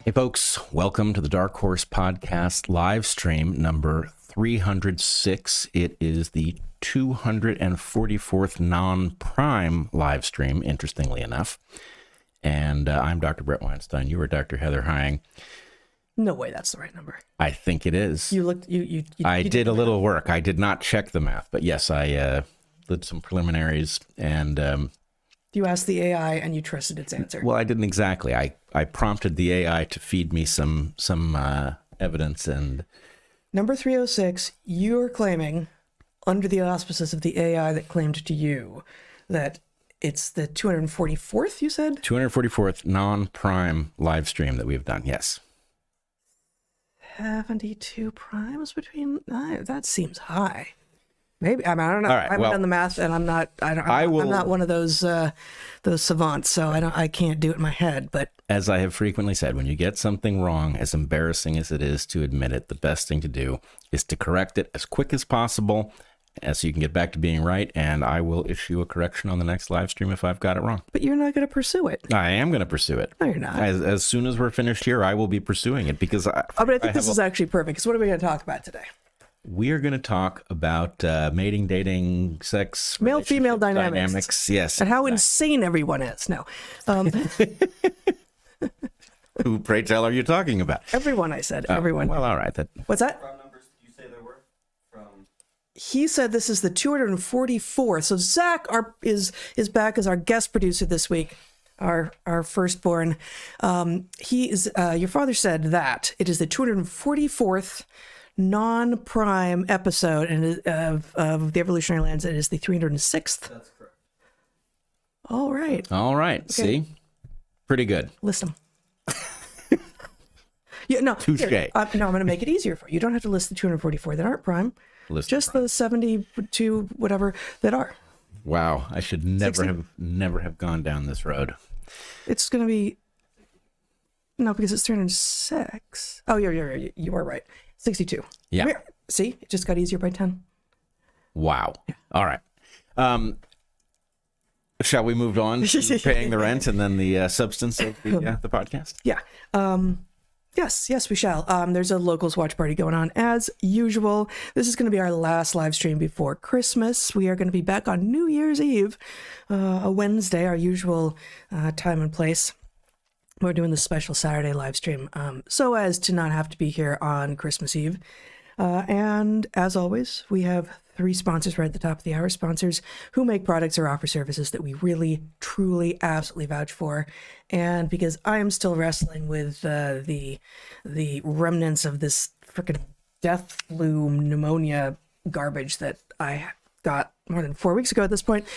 Hey folks, welcome to the Dark Horse Podcast live stream number 306. It is the 244th non-prime live stream, interestingly enough. And I'm Dr. Bret Weinstein. You are Dr. Heather Hying. No way that's the right number. I think it is. You looked, you did a little work. I did not check the math, but yes, I did some preliminaries and... you asked the AI and you trusted its answer. Well, I didn't exactly. I prompted the AI to feed me some evidence and... Number 306, you're claiming, under the auspices of the AI that claimed to you, that it's the 244th, you said? 244th non-prime live stream that we've done, yes. 72 primes between... that seems high. Maybe. I mean, I don't know. All right, I haven't done the math, and I'm not one of those savants, so I can't do it in my head. But as I have frequently said, when you get something wrong, as embarrassing as it is to admit it, the best thing to do is to correct it as quick as possible, so you can get back to being right. And I will issue a correction on the next live stream if I've got it wrong. But you're not going to pursue it. I am going to pursue it. No, you're not. As soon as we're finished here, I will be pursuing it because but I think this is actually perfect. Because what are we going to talk about today? We are going to talk about mating, dating, sex, male-female dynamics. Yes. And how insane everyone is. No. Who, pray tell, are you talking about? Everyone, I said. Everyone. Well, all right. What's that? What numbers did you say there were? He said this is the 244th. So Zach is back as our guest producer this week, our firstborn. He is. Your father said that it is the 244th non-prime episode and of the Evolutionary Lands. It is the 306th. That's correct. All right. Okay. See? Pretty good. List them. Yeah, no. Touche. No, I'm going to make it easier for you. You don't have to list the 244 that aren't prime. Just the 72 whatever that are. Wow. I should never have gone down this road. It's going to be... No, because it's 306. Oh, you are right. 62. Yeah. See? It just got easier by 10. Wow. Yeah. All right. Shall we move on to paying the rent and then the substance of the podcast? Yeah. Yes, we shall. There's a locals watch party going on as usual. This is going to be our last live stream before Christmas. We are going to be back on New Year's Eve, a Wednesday, our usual time and place. We're doing the special Saturday live stream so as to not have to be here on Christmas Eve. And as always, we have 3 sponsors right at the top of the hour, sponsors who make products or offer services that we really, truly, absolutely vouch for. And because I am still wrestling with the remnants of this freaking death flu pneumonia garbage that I got more than 4 weeks ago at this point,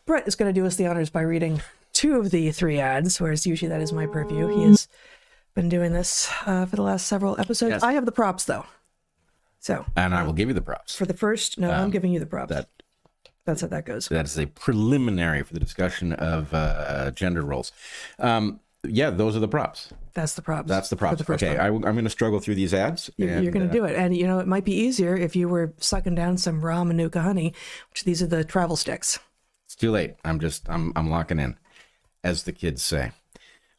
Bret is going to do us the honors by reading 2 of the 3 ads, whereas usually that is my purview. He has been doing this for the last several episodes. Yes. I have the props, though. And I will give you the props. For the first, I'm giving you the props. That's how that goes. That is a preliminary for the discussion of gender roles. Those are the props. That's the props. That's the props. Okay, I'm going to struggle through these ads. You're going to do it. And, it might be easier if you were sucking down some raw Manuka honey, which these are the travel sticks. It's too late. I'm locking in, as the kids say.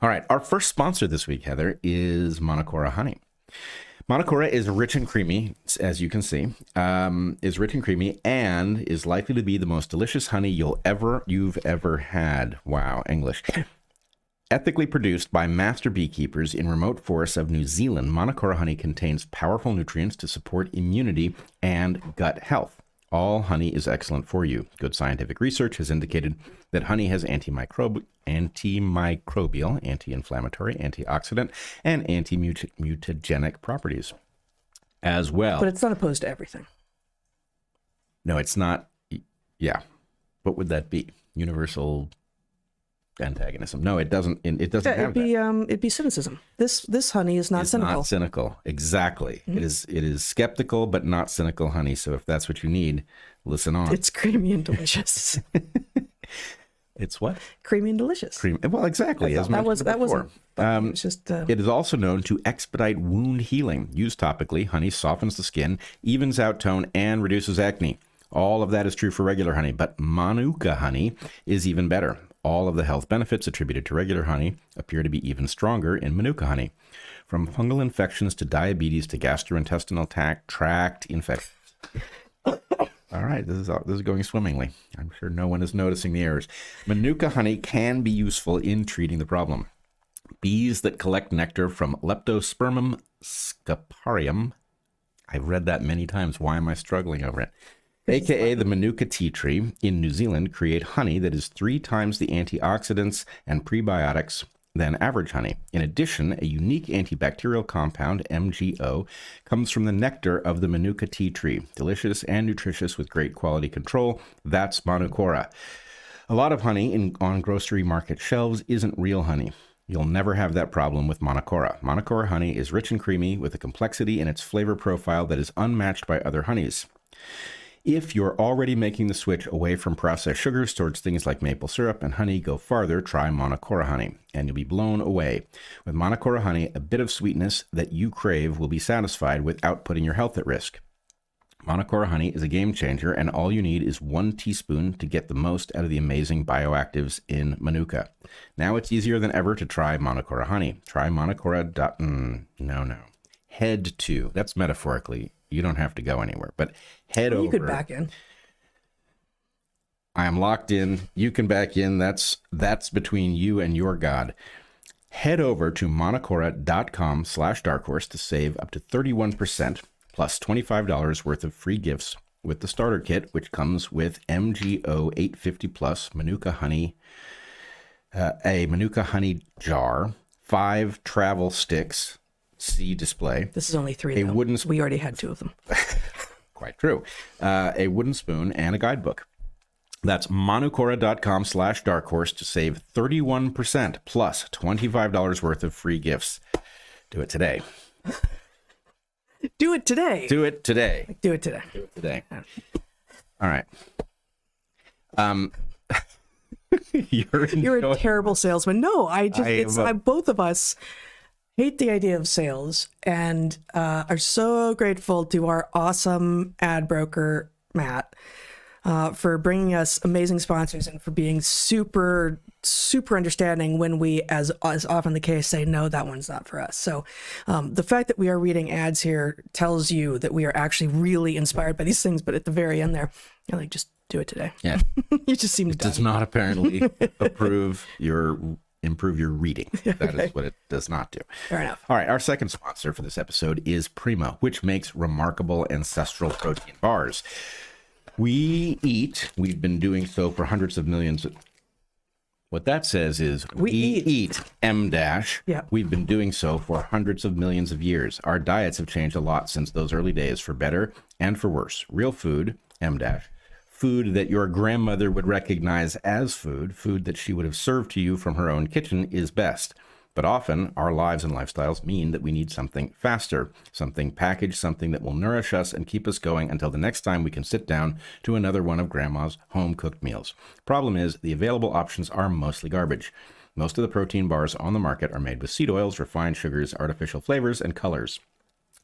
All right. Our first sponsor this week, Heather, is Monocora Honey. Monocora is rich and creamy, as you can see, is rich and creamy and is likely to be the most delicious honey you've ever had. Wow, English. Ethically produced by master beekeepers in remote forests of New Zealand, Monocora honey contains powerful nutrients to support immunity and gut health. All honey is excellent for you. Good scientific research has indicated that honey has antimicrobial, anti-inflammatory, antioxidant, and anti-mutagenic properties as well. But it's not opposed to everything. No, it's not. Yeah. What would that be? Universal antagonism? No, it doesn't. It doesn't have that. It'd be cynicism. This honey is not cynical. Not cynical. Exactly. Mm-hmm. It is skeptical but not cynical honey. So if that's what you need, listen on. It's creamy and delicious. It's what? Creamy and delicious. Well, exactly. As that wasn't. It's just. It is also known to expedite wound healing. Used topically, honey softens the skin, evens out tone, and reduces acne. All of that is true for regular honey, but Manuka honey is even better. all of the health benefits attributed to regular honey appear to be even stronger in Manuka honey. From fungal infections to diabetes to gastrointestinal tract infections. All right, this is going swimmingly. I'm sure no one is noticing the errors. Manuka honey can be useful in treating the problem. Bees that collect nectar from Leptospermum scaparium. I've read that many times. Why am I struggling over it? AKA the Manuka tea tree in New Zealand create honey that is 3 times the antioxidants and prebiotics than average honey. In addition, a unique antibacterial compound, MGO, comes from the nectar of the Manuka tea tree. Delicious and nutritious with great quality control. That's Manukora. A lot of honey on grocery market shelves isn't real honey. You'll never have that problem with Manukora. Manukora honey is rich and creamy with a complexity in its flavor profile that is unmatched by other honeys. If you're already making the switch away from processed sugars towards things like maple syrup and honey, go farther, try Manukora honey, and you'll be blown away. With Manukora honey, a bit of sweetness that you crave will be satisfied without putting your health at risk. Manukora honey is a game changer, and all you need is 1 teaspoon to get the most out of the amazing bioactives in Manuka. Now it's easier than ever to try Manukora honey. Try Manukora. Head to, that's metaphorically. You don't have to go anywhere, but head over. You could back in. I am locked in. You can back in. That's between you and your God. Head over to manukora.com/darkhorse to save up to 31% plus $25 worth of free gifts with the starter kit, which comes with MGO 850 plus Manuka honey, a Manuka honey jar, 5 travel sticks. See display. This is only 3. We already had 2 of them. Quite true. A wooden spoon and a guidebook. That's manukora.com/darkhorse to save 31% plus $25 worth of free gifts. Do it today. Do it today. Do it today. Do it today. Do it today. All right. You're a terrible salesman. No, both of us hate the idea of sales and are so grateful to our awesome ad broker, Matt, for bringing us amazing sponsors and for being super, super understanding when we, as often the case, say, no, that one's not for us. So the fact that we are reading ads here tells you that we are actually really inspired by these things. But at the very end there, you're like, just do it today. Yeah. You just seem to does not apparently improve your reading. That is what it does not do. Fair enough. All right. Our second sponsor for this episode is Prima, which makes remarkable ancestral protein bars. We've been doing so for hundreds of millions. What that says is we eat M-. Yeah. We've been doing so for hundreds of millions of years. Our diets have changed a lot since those early days, for better and for worse. Real food, M-. Food that your grandmother would recognize as food that she would have served to you from her own kitchen is best. But often our lives and lifestyles mean that we need something faster, something packaged, something that will nourish us and keep us going until the next time we can sit down to another one of grandma's home-cooked meals. Problem is, the available options are mostly garbage. Most of the protein bars on the market are made with seed oils, refined sugars, artificial flavors, and colors.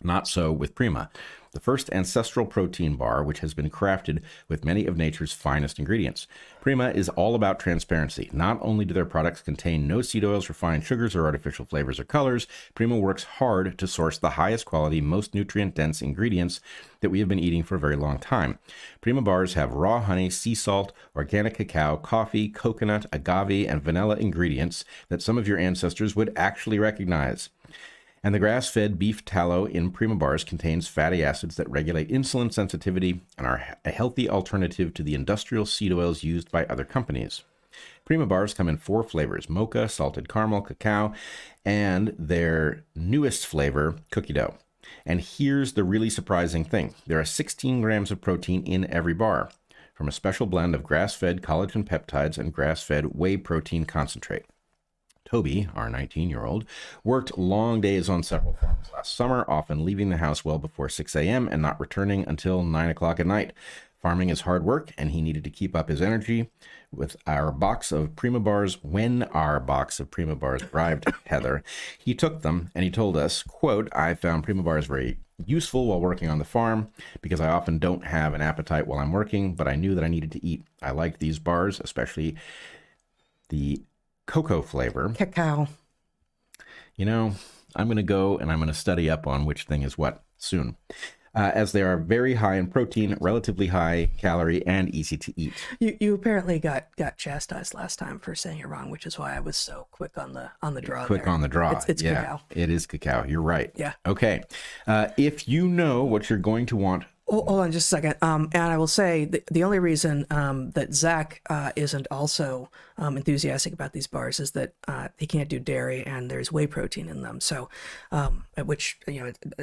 Not so with Prima, the first ancestral protein bar, which has been crafted with many of nature's finest ingredients. Prima is all about transparency. Not only do their products contain no seed oils, refined sugars, or artificial flavors or colors, Prima works hard to source the highest quality, most nutrient-dense ingredients that we have been eating for a very long time. Prima bars have raw honey, sea salt, organic cacao, coffee, coconut, agave, and vanilla ingredients that some of your ancestors would actually recognize. And the grass-fed beef tallow in Prima bars contains fatty acids that regulate insulin sensitivity and are a healthy alternative to the industrial seed oils used by other companies. Prima bars come in 4 flavors: mocha, salted caramel, cacao, and their newest flavor, cookie dough. And here's the really surprising thing. There are 16 grams of protein in every bar, from a special blend of grass-fed collagen peptides and grass-fed whey protein concentrate. Toby, our 19-year-old, worked long days on several farms last summer, often leaving the house well before 6 a.m. and not returning until 9 o'clock at night. Farming is hard work, and he needed to keep up his energy. With our box of Prima bars, when our box of Prima bars arrived, Heather, he took them and he told us, quote, "I found Prima bars very useful while working on the farm because I often don't have an appetite while I'm working, but I knew that I needed to eat. I liked these bars, especially the cocoa flavor. Cacao. You know, I'm going to go and I'm going to study up on which thing is what soon. As they are very high in protein, relatively high calorie, and easy to eat. You apparently got chastised last time for saying it wrong, which is why I was so quick on the draw. Quick there. on the draw. It's yeah, cacao. It is cacao. You're right. Yeah. Okay. If you know what you're going to want. Hold on just a second. And I will say the only reason that Zach isn't also enthusiastic about these bars is that he can't do dairy and there's whey protein in them. So, which,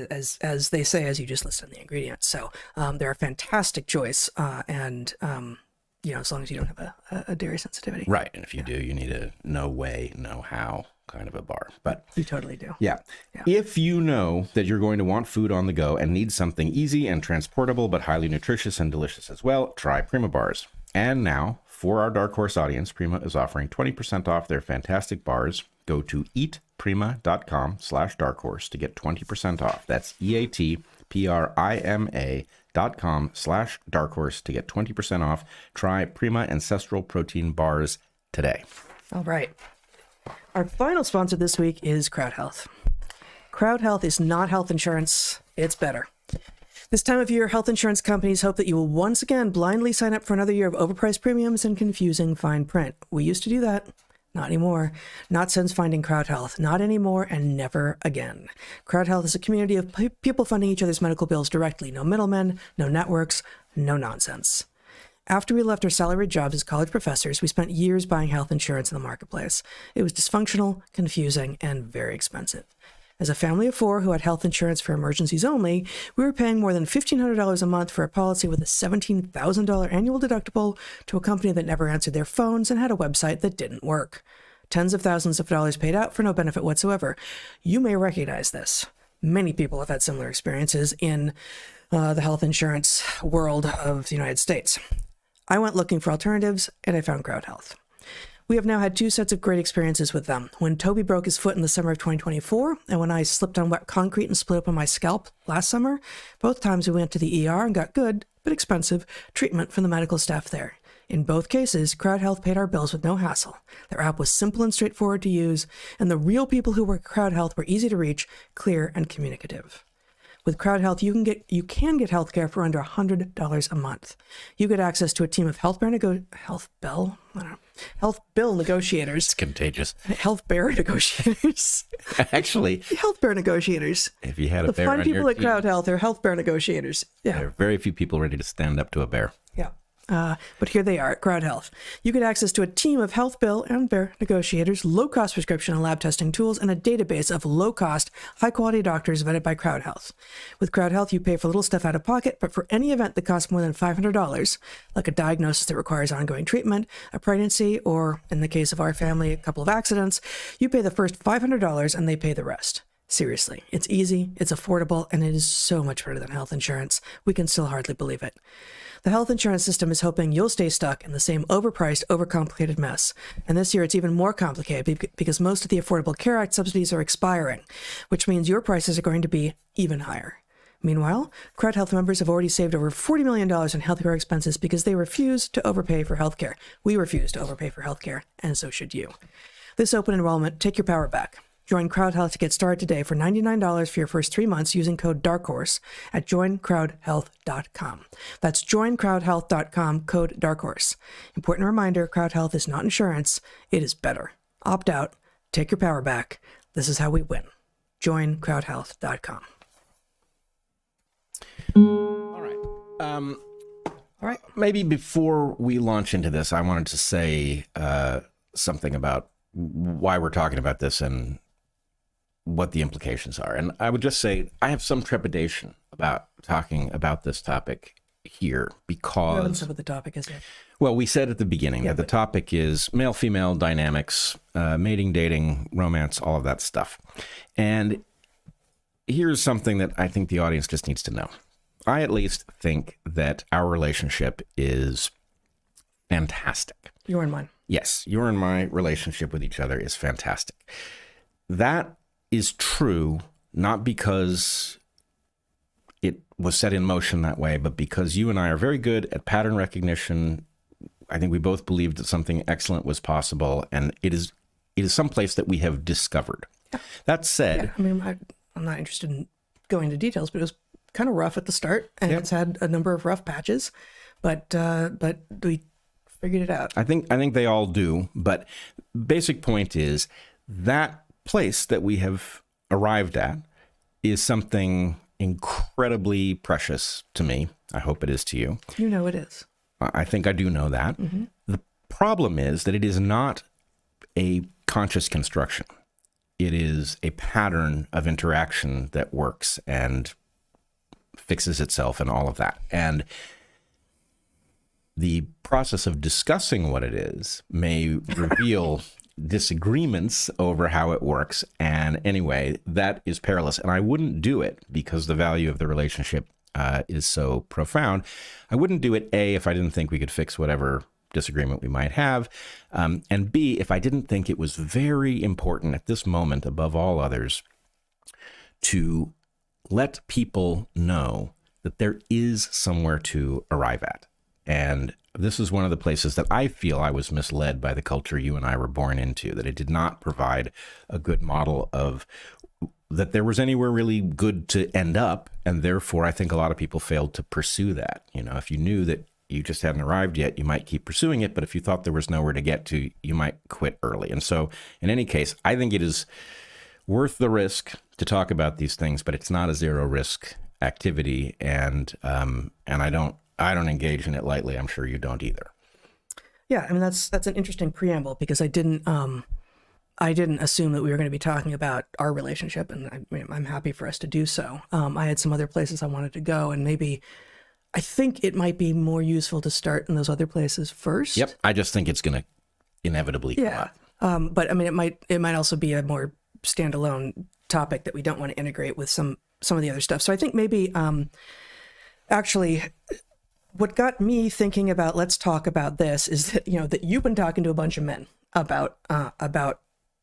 as they say, as you just listed in the ingredients. So they're a fantastic choice. And as long as you don't have a dairy sensitivity. Right. And if you do, you need a no way, no how kind of a bar. But you totally do. Yeah. If you know that you're going to want food on the go and need something easy and transportable, but highly nutritious and delicious as well, try Prima bars. And now, for our Dark Horse audience, Prima is offering 20% off their fantastic bars. Go to eatprima.com/darkhorse to get 20% off. That's eatprima.com/darkhorse to get 20% off. Try Prima Ancestral Protein Bars today. All right. Our final sponsor this week is Crowd Health. Crowd Health is not health insurance, it's better. This time of year, health insurance companies hope that you will once again blindly sign up for another year of overpriced premiums and confusing fine print. We used to do that. Not anymore. Not since finding Crowd Health. Not anymore and never again. Crowd Health is a community of people funding each other's medical bills directly. No middlemen, no networks, no nonsense. After we left our salaried jobs as college professors, we spent years buying health insurance in the marketplace. It was dysfunctional, confusing, and very expensive. As a family of 4 who had health insurance for emergencies only, we were paying more than $1,500 a month for a policy with a $17,000 annual deductible to a company that never answered their phones and had a website that didn't work. Tens of thousands of dollars paid out for no benefit whatsoever. You may recognize this. Many people have had similar experiences in the health insurance world of the United States. I went looking for alternatives, and I found Crowd Health. We have now had 2 sets of great experiences with them. When Toby broke his foot in the summer of 2024, and when I slipped on wet concrete and split open my scalp last summer, both times we went to the ER and got good, but expensive, treatment from the medical staff there. In both cases, Crowd Health paid our bills with no hassle. Their app was simple and straightforward to use, and the real people who work at Crowd Health were easy to reach, clear, and communicative. With Crowd Health, you can get healthcare for under $100 a month. You get access to a team of health bill negotiators. It's contagious. Health bear negotiators. Actually, health bear negotiators. If you had a the bear fun on people your at team, Crowd Health are health bear negotiators. Yeah. there are very few people ready to stand up to a bear. Yeah. But here they are at Crowd Health. You get access to a team of health bill and bear negotiators, low-cost prescription and lab testing tools, and a database of low-cost, high-quality doctors vetted by Crowd Health. With Crowd Health, you pay for little stuff out of pocket, but for any event that costs more than $500, like a diagnosis that requires ongoing treatment, a pregnancy, or, in the case of our family, a couple of accidents, you pay the first $500 and they pay the rest. Seriously, it's easy, it's affordable, and it is so much better than health insurance. We can still hardly believe it. The health insurance system is hoping you'll stay stuck in the same overpriced, overcomplicated mess. And this year it's even more complicated because most of the Affordable Care Act subsidies are expiring, which means your prices are going to be even higher. Meanwhile, Crowd Health members have already saved over $40 million in healthcare expenses because they refuse to overpay for healthcare. We refuse to overpay for healthcare, and so should you. This open enrollment, take your power back. Join Crowd Health to get started today for $99 for your first 3 months using code DARKHORSE at joincrowdhealth.com. That's joincrowdhealth.com, code DARKHORSE. Important reminder, Crowd Health is not insurance. It is better. Opt out. Take your power back. This is how we win. Joincrowdhealth.com. All right. Maybe before we launch into this, I wanted to say something about why we're talking about this and what the implications are. And I would just say I have some trepidation about talking about this topic here because... What the topic is it? Well, we said at the beginning that the topic is male-female dynamics, mating, dating, romance, all of that stuff. And here's something that I think the audience just needs to know. I at least think that our relationship is fantastic. Your and mine. Yes, your and my relationship with each other is fantastic. That is true, not because it was set in motion that way, but because you and I are very good at pattern recognition, I think we both believed that something excellent was possible, and it is someplace that we have discovered. That said, Yeah, I mean, I'm not interested in going into details, but it was kind of rough at the start, and it's had a number of rough patches, but we figured it out. I think they all do, but basic point is that place that we have arrived at is something incredibly precious to me. I hope it is to you. You know it is. I think I do know that. Mm-hmm. The problem is that it is not a conscious construction. It is a pattern of interaction that works and fixes itself and all of that. And the process of discussing what it is may reveal disagreements over how it works. And anyway, that is perilous. And I wouldn't do it because the value of the relationship is so profound. I wouldn't do it, A, if I didn't think we could fix whatever disagreement we might have, and B, if I didn't think it was very important at this moment, above all others, to let people know that there is somewhere to arrive at. And this is one of the places that I feel I was misled by the culture you and I were born into, that it did not provide a good model of that there was anywhere really good to end up. And therefore, I think a lot of people failed to pursue that. You know, if you knew that you just hadn't arrived yet, you might keep pursuing it. But if you thought there was nowhere to get to, you might quit early. And so in any case, I think it is worth the risk to talk about these things, but it's not a zero risk activity. And I don't engage in it lightly. I'm sure you don't either. Yeah, I mean, that's an interesting preamble because I didn't assume that we were going to be talking about our relationship, and I'm happy for us to do so. I had some other places I wanted to go, and maybe I think it might be more useful to start in those other places first. Yep, I just think it's going to inevitably come up. But I mean, it might also be a more standalone topic that we don't want to integrate with some of the other stuff. So I think maybe actually, what got me thinking about let's talk about this is that that you've been talking to a bunch of men about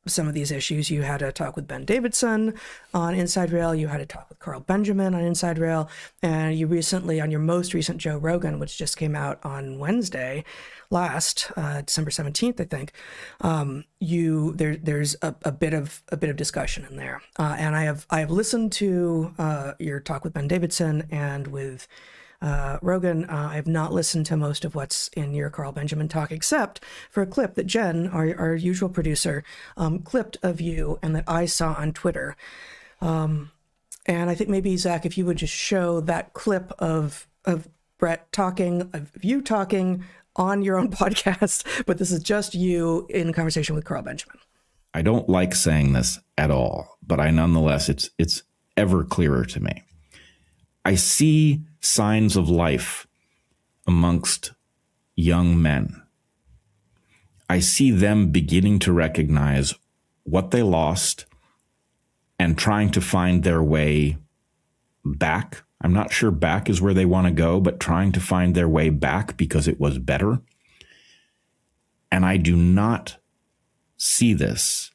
some of these issues. You had a talk with Ben Davidson on Inside Rail. You had a talk with Carl Benjamin on Inside Rail. And you recently, on your most recent Joe Rogan, which just came out on Wednesday last, December 17th, I think, there's a bit of discussion in there. And I have listened to your talk with Ben Davidson and with Rogan. I have not listened to most of what's in your Carl Benjamin talk, except for a clip that Jen, our usual producer, clipped of you and that I saw on Twitter. And I think maybe, Zach, if you would just show that clip of Bret talking, of you talking on your own podcast, but this is just you in conversation with Carl Benjamin. I don't like saying this at all, but I nonetheless, it's ever clearer to me. I see signs of life amongst young men. I see them beginning to recognize what they lost and trying to find their way back. I'm not sure back is where they want to go, but trying to find their way back because it was better. And I do not see this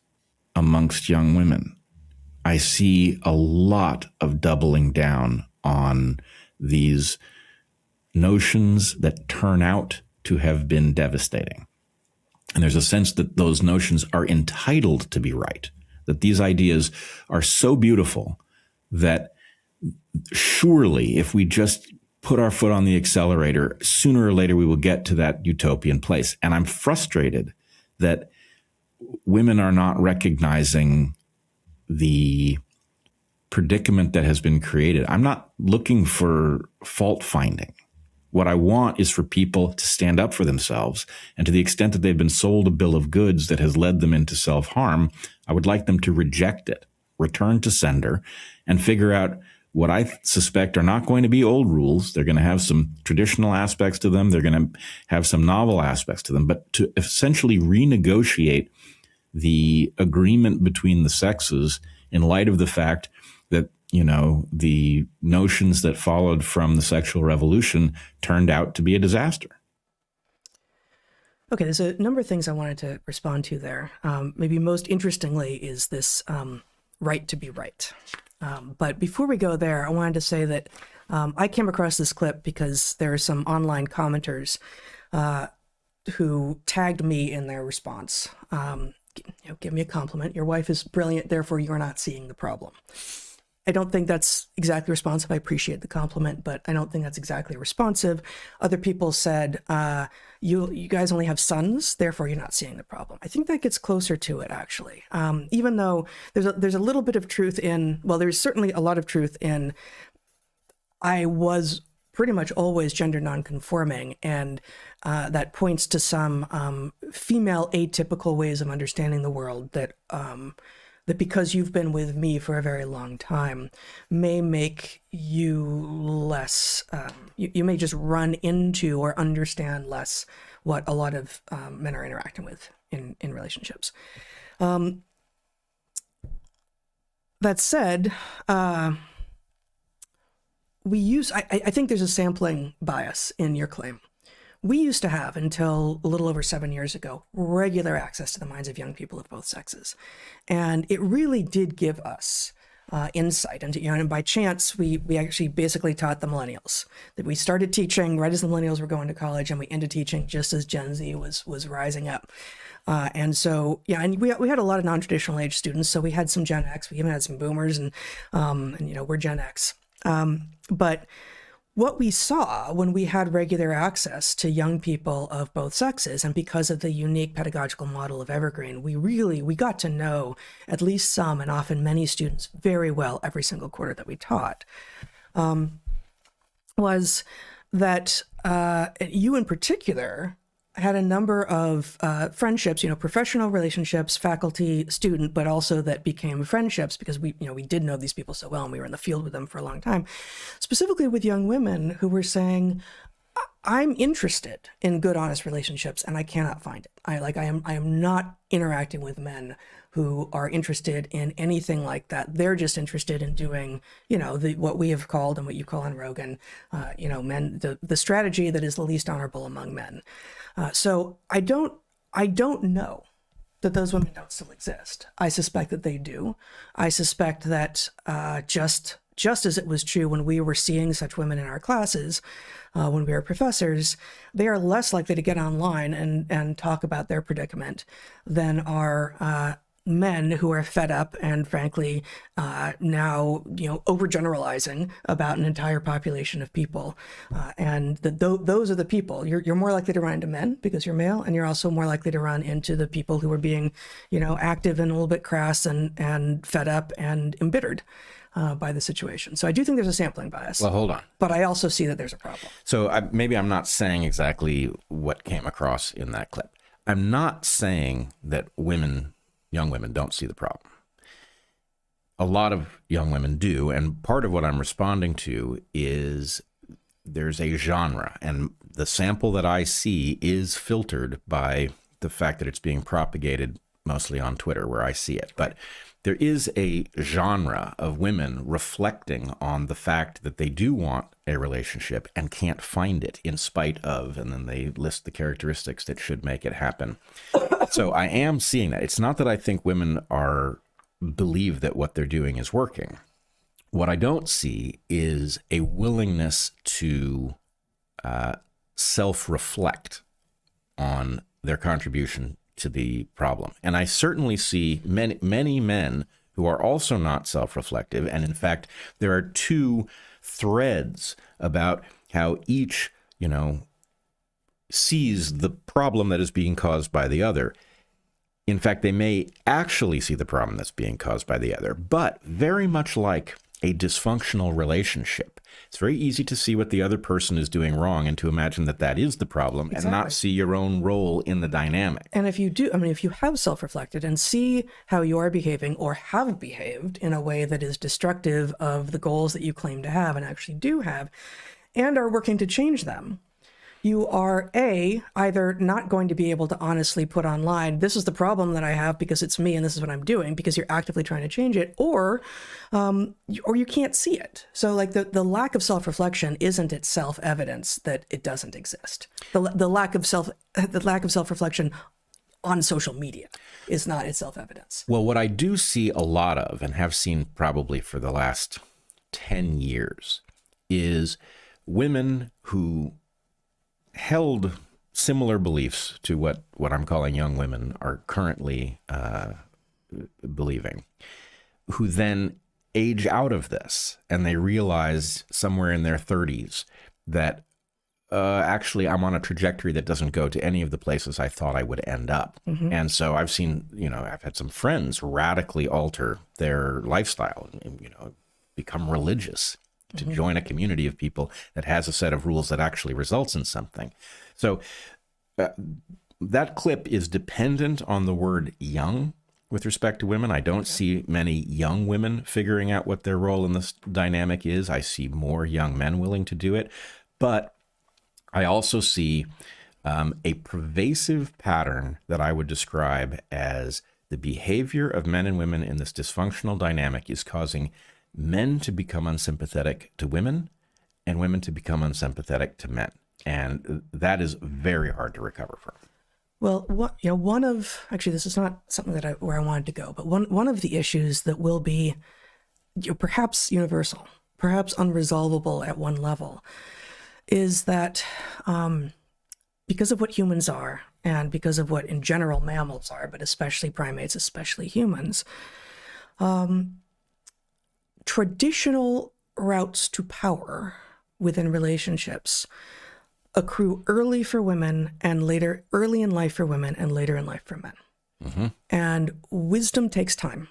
amongst young women. I see a lot of doubling down on these notions that turn out to have been devastating. And there's a sense that those notions are entitled to be right, that these ideas are so beautiful that surely if we just put our foot on the accelerator, sooner or later we will get to that utopian place. And I'm frustrated that women are not recognizing the predicament that has been created. I'm not looking for fault finding. What I want is for people to stand up for themselves. And to the extent that they've been sold a bill of goods that has led them into self-harm, I would like them to reject it, return to sender, and figure out what I suspect are not going to be old rules. They're going to have some traditional aspects to them. They're going to have some novel aspects to them, but to essentially renegotiate the agreement between the sexes in light of the fact that, the notions that followed from the sexual revolution turned out to be a disaster. Okay, there's a number of things I wanted to respond to there. Maybe most interestingly is this right to be right. But before we go there, I wanted to say that I came across this clip because there are some online commenters who tagged me in their response. Give me a compliment. Your wife is brilliant, therefore you're not seeing the problem. I don't think that's exactly responsive. I appreciate the compliment, but I don't think that's exactly responsive. Other people said, you guys only have sons, therefore you're not seeing the problem. I think that gets closer to it, actually. Even though there's a little bit of truth in, well, there's certainly a lot of truth in, I was pretty much always gender nonconforming, and that points to some female atypical ways of understanding the world that because you've been with me for a very long time may make you less, you may just run into or understand less what a lot of men are interacting with in relationships. That said, I think there's a sampling bias in your claim. We used to have, until a little over 7 years ago, regular access to the minds of young people of both sexes. And it really did give us insight. And by chance, we actually basically taught the millennials. That we started teaching right as the millennials were going to college, and we ended teaching just as Gen Z was rising up. And so, and we had a lot of non-traditional age students. So we had some Gen X, we even had some boomers, and we're Gen X. But what we saw when we had regular access to young people of both sexes, and because of the unique pedagogical model of Evergreen, we got to know at least some, and often many students very well every single quarter that we taught, was that you in particular had a number of friendships, professional relationships, faculty, student, but also that became friendships because we did know these people so well and we were in the field with them for a long time, specifically with young women who were saying, I'm interested in good, honest relationships and I cannot find it. I am not interacting with men who are interested in anything like that. They're just interested in doing, what we have called and what you call on Rogan, men, the strategy that is the least honorable among men. So I don't know that those women don't still exist. I suspect that they do. I suspect that just as it was true when we were seeing such women in our classes, when we were professors, they are less likely to get online and talk about their predicament than are men who are fed up and frankly now overgeneralizing about an entire population of people, and those are the people you're more likely to run into, men because you're male, and you're also more likely to run into the people who are being active and a little bit crass and fed up and embittered by the situation. So I do think there's a sampling bias. Well, hold on. But I also see that there's a problem. So maybe I'm not saying exactly what came across in that clip. I'm not saying that young women don't see the problem. A lot of young women do, and part of what I'm responding to is there's a genre, and the sample that I see is filtered by the fact that it's being propagated mostly on Twitter where I see it. But there is a genre of women reflecting on the fact that they do want a relationship and can't find it in spite of, and then they list the characteristics that should make it happen. So I am seeing that. It's not that I think women believe that what they're doing is working. What I don't see is a willingness to self-reflect on their contribution to the problem. And I certainly see many men who are also not self-reflective. And in fact, there are two threads about how each, sees the problem that is being caused by the other. In fact, they may actually see the problem that's being caused by the other, but very much like a dysfunctional relationship, it's very easy to see what the other person is doing wrong and to imagine that that is the problem. Exactly. And not see your own role in the dynamic. And if you have self-reflected and see how you are behaving or have behaved in a way that is destructive of the goals that you claim to have and actually do have, and are working to change them, you are either not going to be able to honestly put online, this is the problem that I have because it's me and this is what I'm doing, because you're actively trying to change it, or you can't see it. So like the lack of self-reflection isn't itself evidence that it doesn't exist. The lack of self-reflection on social media is not itself evidence. Well, what I do see a lot of, and have seen probably for the last 10 years, is women who held similar beliefs to what I'm calling young women are currently believing, who then age out of this and they realize somewhere in their 30s that actually I'm on a trajectory that doesn't go to any of the places I thought I would end up. And so I've seen, I've had some friends radically alter their lifestyle and become religious to join a community of people that has a set of rules that actually results in something. So that clip is dependent on the word young with respect to women. I don't see many young women figuring out what their role in this dynamic is. I see more young men willing to do it. But I also see a pervasive pattern that I would describe as the behavior of men and women in this dysfunctional dynamic is causing men to become unsympathetic to women and women to become unsympathetic to men. And that is very hard to recover from. Well, actually, this is not something that where I wanted to go, but one of the issues that will be perhaps universal, perhaps unresolvable at one level, is that because of what humans are and because of what in general mammals are, but especially primates, especially humans, traditional routes to power within relationships accrue early for women and early in life for women and later in life for men. And wisdom takes time.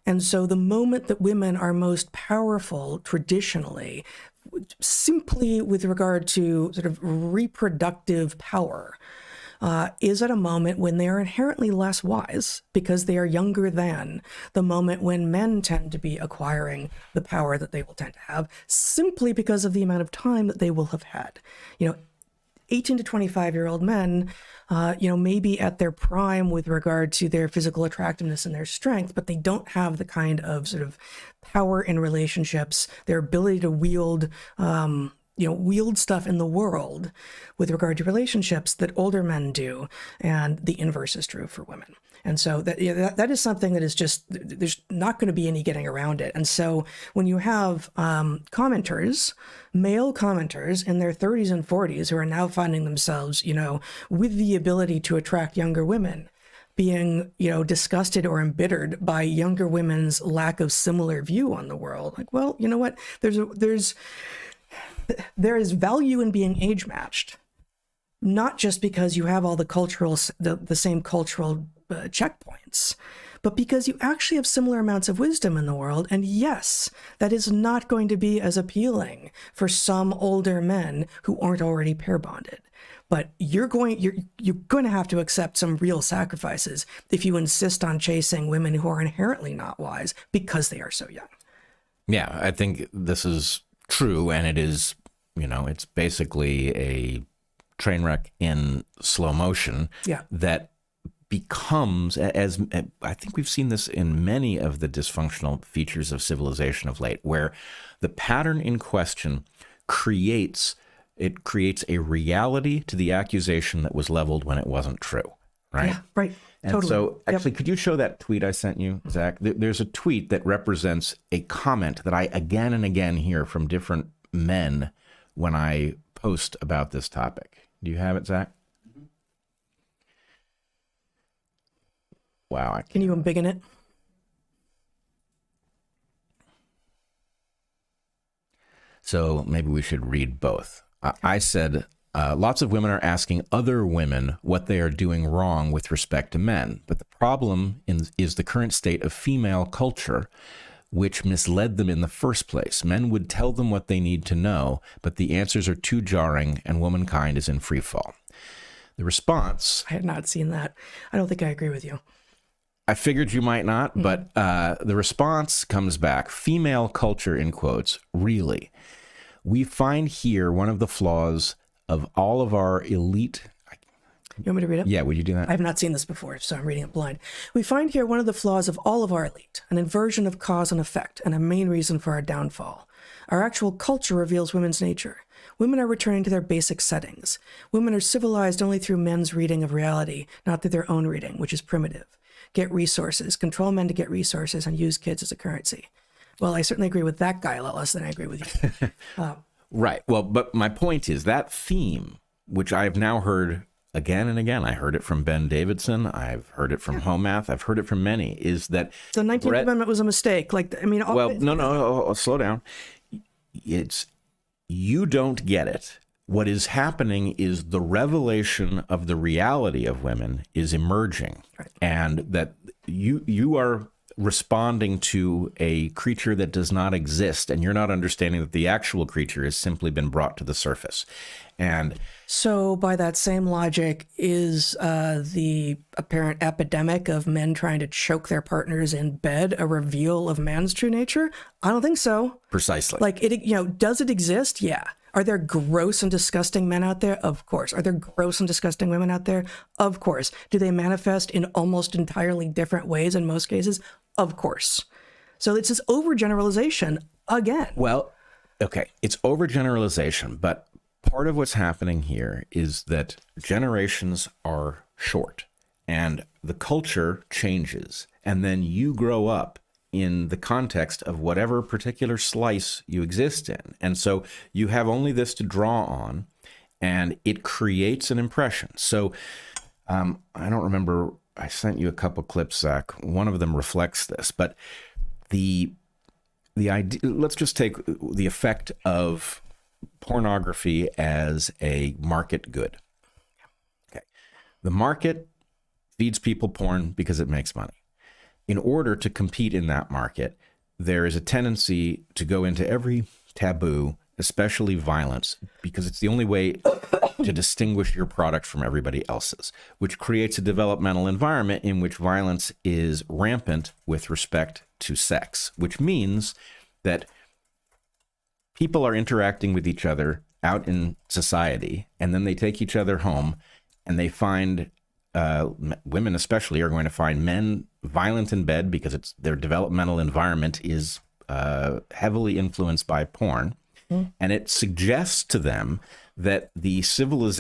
And so the moment that women are most powerful traditionally, simply with regard to sort of reproductive power, is at a moment when they are inherently less wise because they are younger than the moment when men tend to be acquiring the power that they will tend to have simply because of the amount of time that they will have had. 18 to 25-year-old men, may be at their prime with regard to their physical attractiveness and their strength, but they don't have the kind of sort of power in relationships, their ability to wield stuff in the world with regard to relationships that older men do, and the inverse is true for women. And so that is something that is just, there's not going to be any getting around it. And so when you have male commenters in their 30s and 40s who are now finding themselves, with the ability to attract younger women, being, disgusted or embittered by younger women's lack of similar view on the world, like, well, you know what, there is value in being age matched, not just because you have all the same cultural checkpoints, but because you actually have similar amounts of wisdom in the world. And yes, that is not going to be as appealing for some older men who aren't already pair bonded. But you're going to have to accept some real sacrifices if you insist on chasing women who are inherently not wise because they are so young. Yeah, I think this is true, and it is, it's basically a train wreck in slow motion. Yeah. That becomes, as I think we've seen this in many of the dysfunctional features of civilization of late, where the pattern in question creates a reality to the accusation that was leveled when it wasn't true. Right. Yeah, right. And totally. so actually, could you show that tweet I sent you, Zach? There's a tweet that represents a comment that I again and again hear from different men when I post about this topic. Do you have it, Zach? Wow. Can you embiggen it? So maybe we should read both. I said, lots of women are asking other women what they are doing wrong with respect to men. But the problem is the current state of female culture, which misled them in the first place. Men would tell them what they need to know, but the answers are too jarring and womankind is in free fall. The response... I had not seen that. I don't think I agree with you. I figured you might not, but the response comes back. Female culture, in quotes, really. We find here one of the flaws of all of our elite... You want me to read it? Yeah, would you do that? I have not seen this before, so I'm reading it blind. We find here one of the flaws of all of our elite, an inversion of cause and effect, and a main reason for our downfall. Our actual culture reveals women's nature. Women are returning to their basic settings. Women are civilized only through men's reading of reality, not through their own reading, which is primitive. Get resources, control men to get resources, and use kids as a currency. Well, I certainly agree with that guy a lot less than I agree with you. Right. Well, but my point is that theme which I've now heard again and again. I heard it from Ben Davidson. I've heard it from Homath. I've heard it from many, is that the 19th Amendment was a mistake. Like, I mean, no, slow down. It's, you don't get it. What is happening is the revelation of the reality of women is emerging, right, and that you are responding to a creature that does not exist, and you're not understanding that the actual creature has simply been brought to the surface. And so by that same logic, is the apparent epidemic of men trying to choke their partners in bed a reveal of man's true nature? I don't think so. Precisely. Like, does it exist? Yeah. Are there gross and disgusting men out there? Of course. Are there gross and disgusting women out there? Of course. Do they manifest in almost entirely different ways in most cases? Of course. So it's this overgeneralization again. Well, okay, it's overgeneralization, but part of what's happening here is that generations are short and the culture changes, and then you grow up in the context of whatever particular slice you exist in. And so you have only this to draw on, and it creates an impression. So I don't remember, I sent you a couple clips, Zach. One of them reflects this, but the idea, let's just take the effect of pornography as a market good. Okay. The market feeds people porn because it makes money. In order to compete in that market, there is a tendency to go into every taboo, especially violence, because it's the only way to distinguish your product from everybody else's, which creates a developmental environment in which violence is rampant with respect to sex, which means that people are interacting with each other out in society, and then they take each other home, and they find, women especially are going to find men violent in bed because it's their developmental environment is heavily influenced by porn. And it suggests to them that the civilized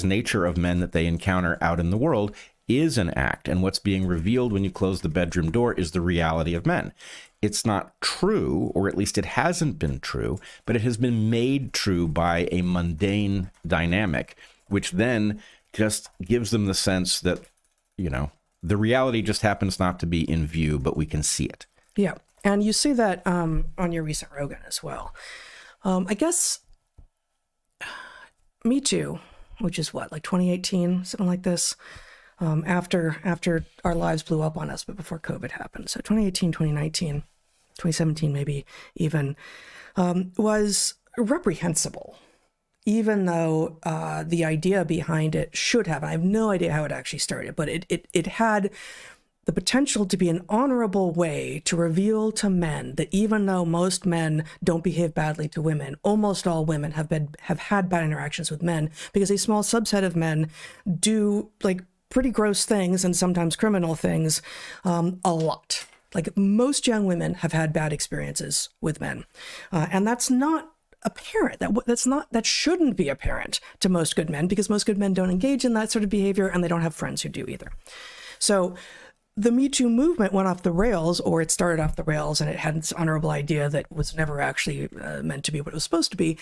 nature of men that they encounter out in the world is an act. And what's being revealed when you close the bedroom door is the reality of men. It's not true, or at least it hasn't been true, but it has been made true by a mundane dynamic, which then just gives them the sense that, the reality just happens not to be in view, but we can see it. Yeah. And you see that on your recent Rogan as well. I guess MeToo, which is what, like 2018, something like this, after our lives blew up on us, but before COVID happened. So 2018, 2019, 2017 maybe even, was reprehensible, even though the idea behind it should have, I have no idea how it actually started, but it had the potential to be an honorable way to reveal to men that even though most men don't behave badly to women, almost all women have had bad interactions with men, because a small subset of men do like pretty gross things and sometimes criminal things a lot. Like most young women have had bad experiences with men, and that's not apparent. That shouldn't be apparent to most good men, because most good men don't engage in that sort of behavior, and they don't have friends who do either. So the Me Too movement went off the rails, or it started off the rails, and it had this honorable idea that was never actually meant to be what it was supposed to be,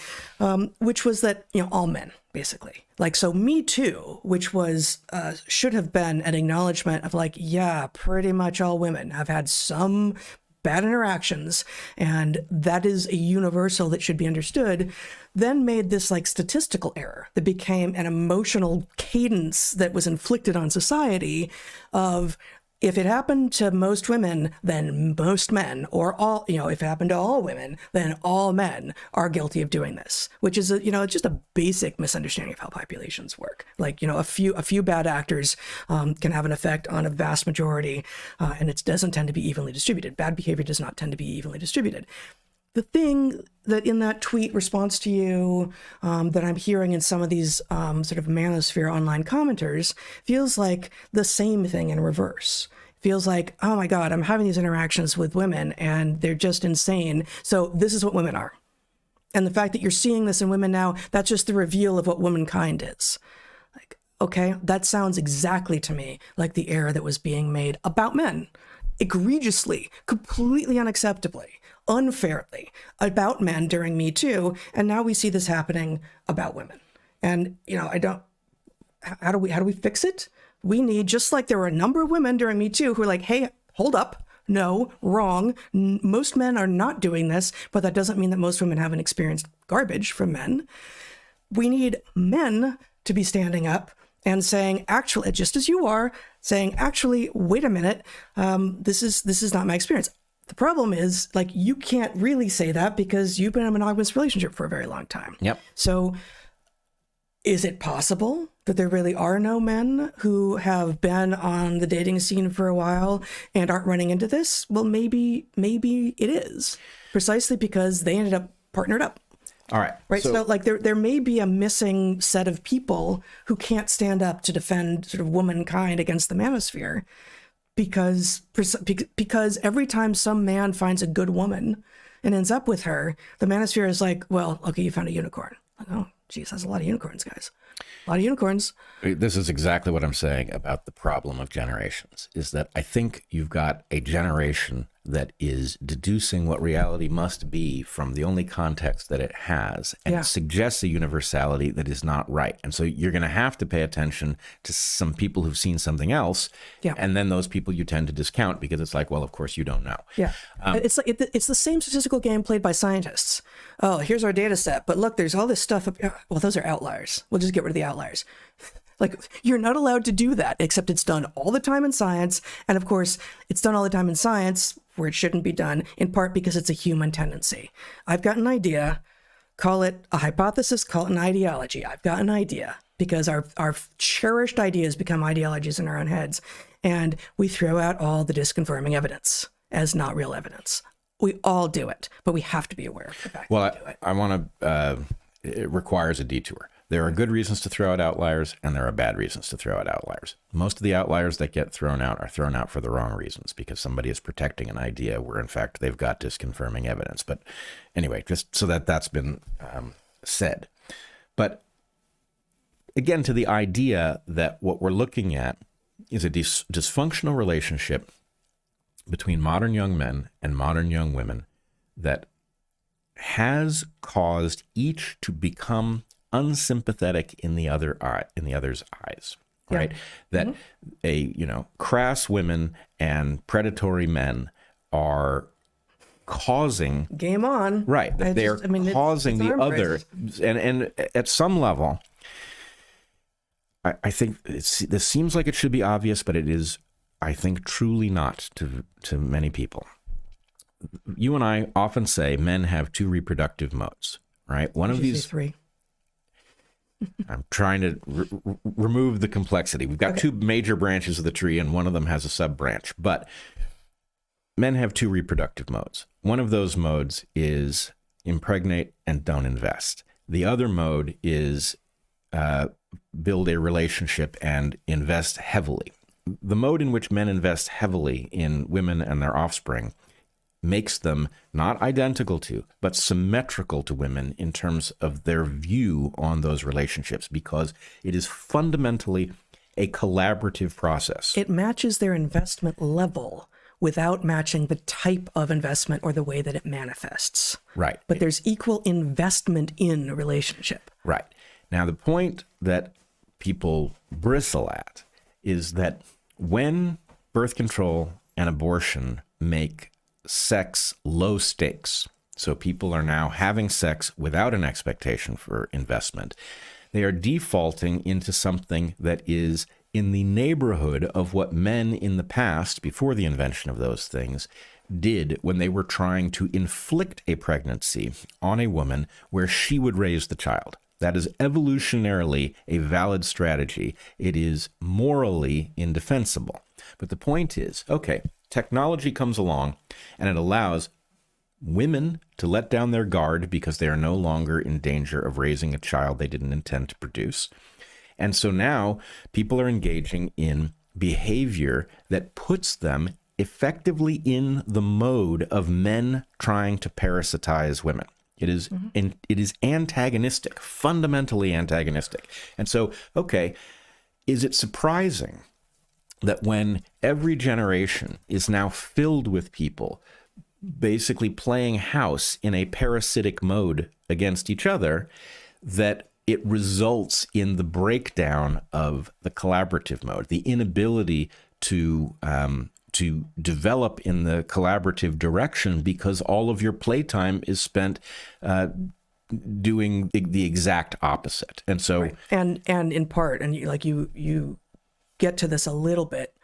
which was that, all men, basically. Like, so Me Too, which was, should have been an acknowledgement of like, yeah, pretty much all women have had some bad interactions, and that is a universal that should be understood, then made this like statistical error that became an emotional cadence that was inflicted on society of, if it happened to most women, then most men, or all, if it happened to all women, then all men are guilty of doing this, which is, just a basic misunderstanding of how populations work. Like, a few bad actors can have an effect on a vast majority, and it doesn't tend to be evenly distributed. Bad behavior does not tend to be evenly distributed. The thing that in that tweet response to you that I'm hearing in some of these sort of Manosphere online commenters feels like the same thing in reverse. Feels like, oh my God, I'm having these interactions with women and they're just insane. So this is what women are. And the fact that you're seeing this in women now, that's just the reveal of what womankind is. Like, okay, that sounds exactly to me like the error that was being made about men, egregiously, completely unacceptably, unfairly about men during Me Too, and now we see this happening about women. And, how do we fix it? We need, just like there were a number of women during Me Too who were like, hey, hold up. No, wrong. Most men are not doing this, but that doesn't mean that most women haven't experienced garbage from men. We need men to be standing up and saying, actually, just as you are, saying, actually, wait a minute, this is not my experience. The problem is, like, you can't really say that because you've been in a monogamous relationship for a very long time. Yep. So is it possible that there really are no men who have been on the dating scene for a while and aren't running into this? Well, maybe it is, precisely because they ended up partnered up. All right. Right. So like there may be a missing set of people who can't stand up to defend sort of womankind against the manosphere because every time some man finds a good woman and ends up with her, the manosphere is like, well, okay, you found a unicorn. Like, oh, geez, that's a lot of unicorns, guys. A lot of unicorns. This is exactly what I'm saying about the problem of generations, is that I think you've got a generation that is deducing what reality must be from the only context that it has, and it suggests a universality that is not right. And so you're going to have to pay attention to some people who've seen something else, and then those people you tend to discount because it's like, well, of course you don't know. Yeah, it's like it's the same statistical game played by scientists. Oh, here's our data set, but look, there's all this stuff. Well, those are outliers. We'll just get rid of the outliers. Like, you're not allowed to do that, except it's done all the time in science. And of course, it's done all the time in science where it shouldn't be done, in part because it's a human tendency. I've got an idea, call it a hypothesis, call it an ideology. I've got an idea because our cherished ideas become ideologies in our own heads. And we throw out all the disconfirming evidence as not real evidence. We all do it, but we have to be aware of the fact that we do it. I want to, it requires a detour. There are good reasons to throw out outliers, and there are bad reasons to throw out outliers. Most of the outliers that get thrown out are thrown out for the wrong reasons, because somebody is protecting an idea where, in fact, they've got disconfirming evidence. But anyway, just so that that's been said. But again, to the idea that what we're looking at is a dysfunctional relationship between modern young men and modern young women that has caused each to become unsympathetic in the other's eyes, right? That crass women and predatory men are causing game on, right? That they're causing the other, and at some level, I think this seems like it should be obvious, but it is, I think, truly not to many people. You and I often say men have two reproductive modes, right? One of these three. I'm trying to remove the complexity. We've got two major branches of the tree, and one of them has a sub-branch. But men have two reproductive modes. One of those modes is impregnate and don't invest. The other mode is build a relationship and invest heavily. The mode in which men invest heavily in women and their offspring makes them not identical to, but symmetrical to women in terms of their view on those relationships, because it is fundamentally a collaborative process. It matches their investment level without matching the type of investment or the way that it manifests. Right. But there's equal investment in a relationship. Right. Now, the point that people bristle at is that when birth control and abortion make sex low stakes, so people are now having sex without an expectation for investment, they are defaulting into something that is in the neighborhood of what men in the past, before the invention of those things, did when they were trying to inflict a pregnancy on a woman where she would raise the child. That is evolutionarily a valid strategy. It is morally indefensible. But the point is, okay, technology comes along and it allows women to let down their guard because they are no longer in danger of raising a child they didn't intend to produce. And so now people are engaging in behavior that puts them effectively in the mode of men trying to parasitize women. It is it is antagonistic, fundamentally antagonistic. And so, okay, is it surprising that when every generation is now filled with people basically playing house in a parasitic mode against each other, that it results in the breakdown of the collaborative mode, the inability to develop in the collaborative direction because all of your playtime is spent doing the exact opposite. And so, Right. And in part, and you get to this a little bit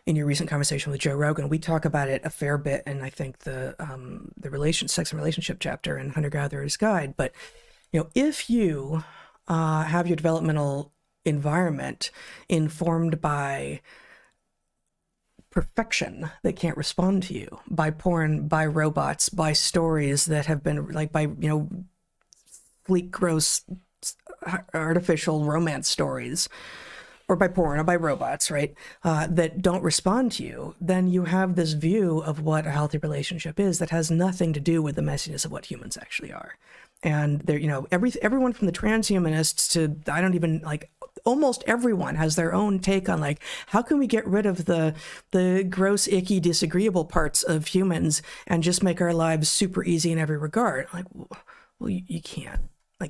in your recent conversation with Joe Rogan. We talk about it a fair bit, and I think the sex and relationship chapter in Hunter Gatherer's Guide. But if you have your developmental environment informed by perfection that can't respond to you, by porn, by robots, by stories that have been by bleak, gross, artificial romance stories, or by porn or by robots, right, that don't respond to you, then you have this view of what a healthy relationship is that has nothing to do with the messiness of what humans actually are. And there, everyone from the transhumanists to I don't even almost everyone has their own take on how can we get rid of the gross, icky, disagreeable parts of humans and just make our lives super easy in every regard. Well, you can't.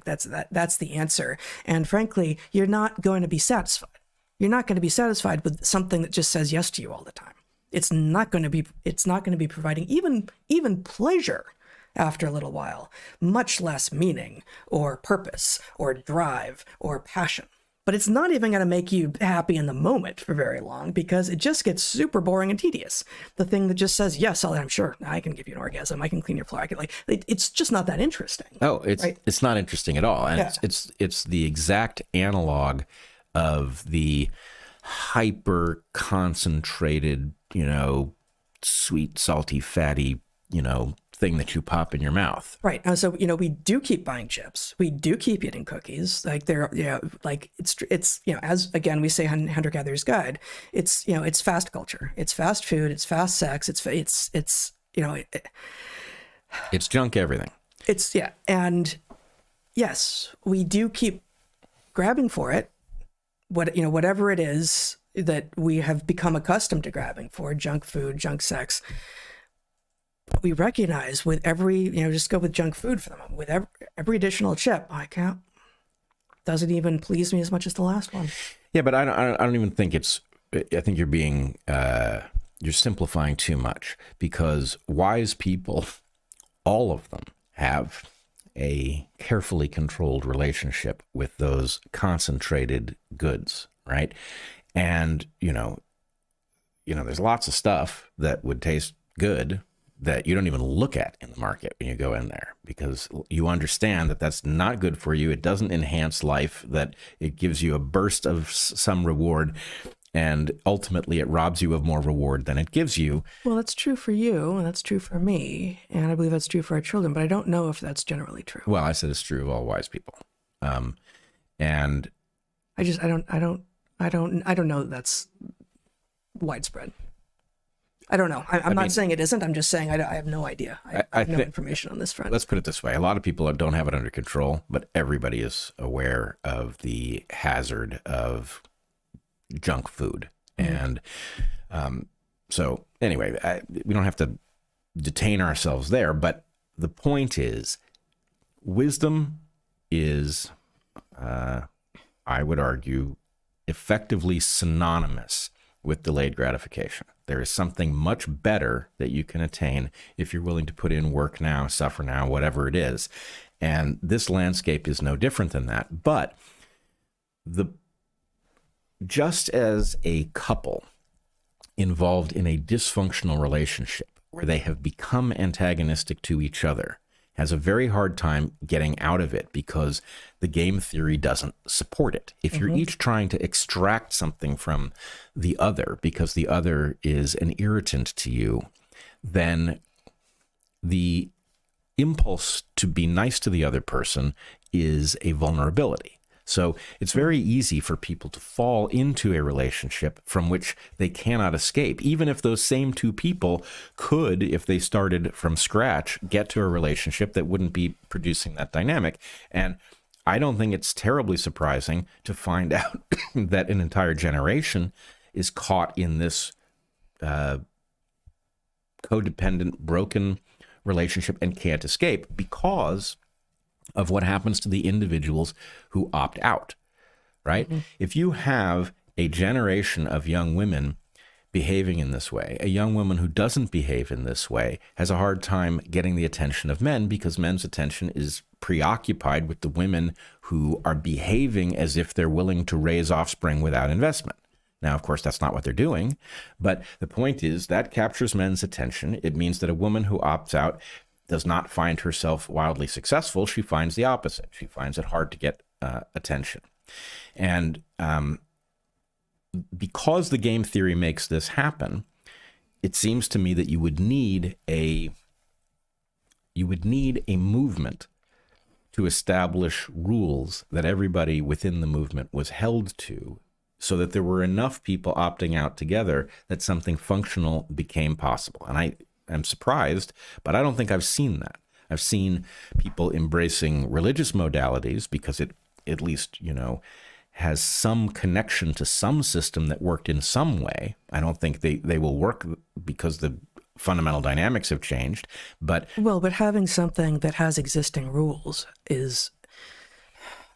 That's the answer. And frankly, you're not going to be satisfied. You're not going to be satisfied with something that just says yes to you all the time. It's not going to be providing even pleasure after a little while, much less meaning or purpose or drive or passion. But it's not even going to make you happy in the moment for very long because it just gets super boring and tedious. The thing that just says, yes, I'm sure I can give you an orgasm. I can clean your floor. I can it's just not that interesting. Oh, it's right? It's not interesting at all. And Yeah. it's the exact analog of the hyper concentrated, sweet, salty, fatty, thing that you pop in your mouth. Right. So, we do keep buying chips. We do keep eating cookies. It's as again, we say Hunter Gatherer's Guide, it's fast culture. It's fast food. It's fast sex. It's junk everything. And yes, we do keep grabbing for it. Whatever it is that we have become accustomed to grabbing for, junk food, junk sex. But we recognize with every, just go with junk food for the moment, with every additional chip, doesn't even please me as much as the last one. Yeah, but I don't even think I think you're being, you're simplifying too much because wise people, all of them, have a carefully controlled relationship with those concentrated goods, right? And, there's lots of stuff that would taste good that you don't even look at in the market when you go in there because you understand that that's not good for you. It doesn't enhance life, that it gives you a burst of some reward, and ultimately it robs you of more reward than it gives you. Well, that's true for you, and that's true for me, and I believe that's true for our children, but I don't know if that's generally true. Well, I said it's true of all wise people. And I don't know that that's widespread. I don't know. I'm not saying it isn't. I'm just saying I have no idea. I have no information on this front. Let's put it this way. A lot of people don't have it under control, but everybody is aware of the hazard of junk food. Mm-hmm. And so anyway, we don't have to detain ourselves there, but the point is wisdom is, I would argue, effectively synonymous with delayed gratification. There is something much better that you can attain if you're willing to put in work now, suffer now, whatever it is. And this landscape is no different than that. But just as a couple involved in a dysfunctional relationship where they have become antagonistic to each other has a very hard time getting out of it because the game theory doesn't support it. If you're each trying to extract something from the other because the other is an irritant to you, then the impulse to be nice to the other person is a vulnerability. So it's very easy for people to fall into a relationship from which they cannot escape, even if those same two people could, if they started from scratch, get to a relationship that wouldn't be producing that dynamic. And I don't think it's terribly surprising to find out that an entire generation is caught in this codependent, broken relationship and can't escape because of what happens to the individuals who opt out, right? If you have a generation of young women behaving in this way, a young woman who doesn't behave in this way has a hard time getting the attention of men because men's attention is preoccupied with the women who are behaving as if they're willing to raise offspring without investment. Now, of course, that's not what they're doing, but the point is that captures men's attention. It means that a woman who opts out does not find herself wildly successful. She finds the opposite. She finds it hard to get attention. And because the game theory makes this happen, it seems to me that you would need a movement to establish rules that everybody within the movement was held to, so that there were enough people opting out together that something functional became possible. And I am surprised, but I don't think I've seen that. I've seen people embracing religious modalities because it at least, has some connection to some system that worked in some way. I don't think they will work because the fundamental dynamics have changed, but having something that has existing rules is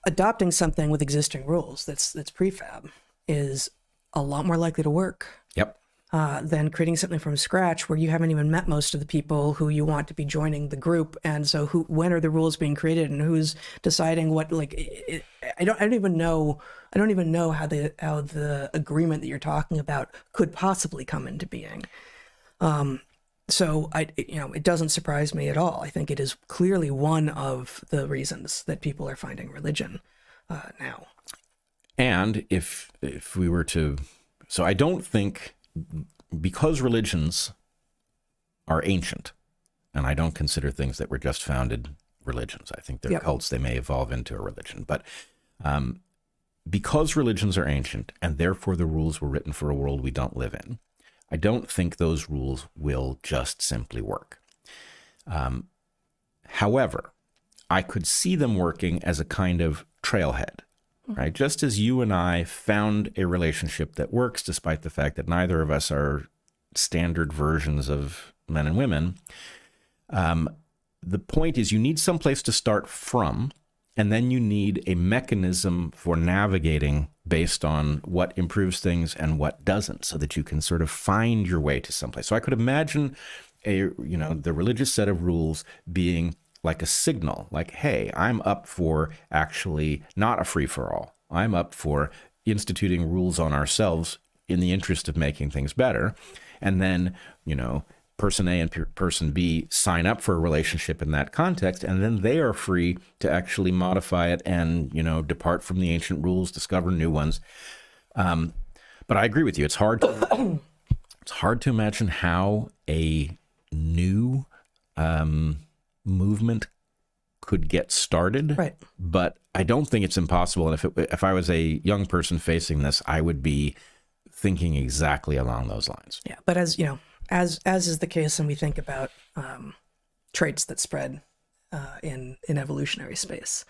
adopting something with existing rules that's prefab is a lot more likely to work. Yep. Than creating something from scratch where you haven't even met most of the people who you want to be joining the group, and so when are the rules being created and who's deciding what? I don't even know how the agreement that you're talking about could possibly come into being. So it doesn't surprise me at all. I think it is clearly one of the reasons that people are finding religion now. And if we were to, so I don't think, because religions are ancient, and I don't consider things that were just founded religions. I think they're cults. They may evolve into a religion. But because religions are ancient, and therefore the rules were written for a world we don't live in, I don't think those rules will just simply work. However, I could see them working as a kind of trailhead. Right? Just as you and I found a relationship that works, despite the fact that neither of us are standard versions of men and women, the point is you need some place to start from, and then you need a mechanism for navigating based on what improves things and what doesn't, so that you can sort of find your way to someplace. So I could imagine the religious set of rules being like a signal, like, hey, I'm up for actually not a free-for-all. I'm up for instituting rules on ourselves in the interest of making things better. And then, person A and person B sign up for a relationship in that context, and then they are free to actually modify it and, depart from the ancient rules, discover new ones. But I agree with you. It's hard to imagine how a new movement could get started, right? But I don't think it's impossible. And if I was a young person facing this, I would be thinking exactly along those lines. Yeah, but as is the case when we think about traits that spread in evolutionary space,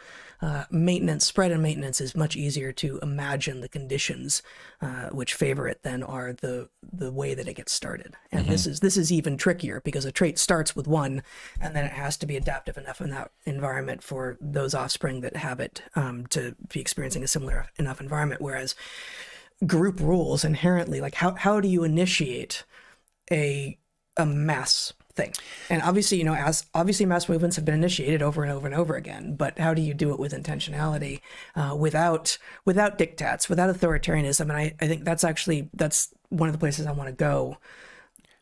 spread and maintenance is much easier to imagine the conditions which favor it than are the way that it gets started. And this is even trickier because a trait starts with one, and then it has to be adaptive enough in that environment for those offspring that have it to be experiencing a similar enough environment. Whereas group rules inherently, like how do you initiate a mass thing? And obviously, obviously mass movements have been initiated over and over and over again, but how do you do it with intentionality, without diktats, without authoritarianism? And I think that's one of the places I want to go.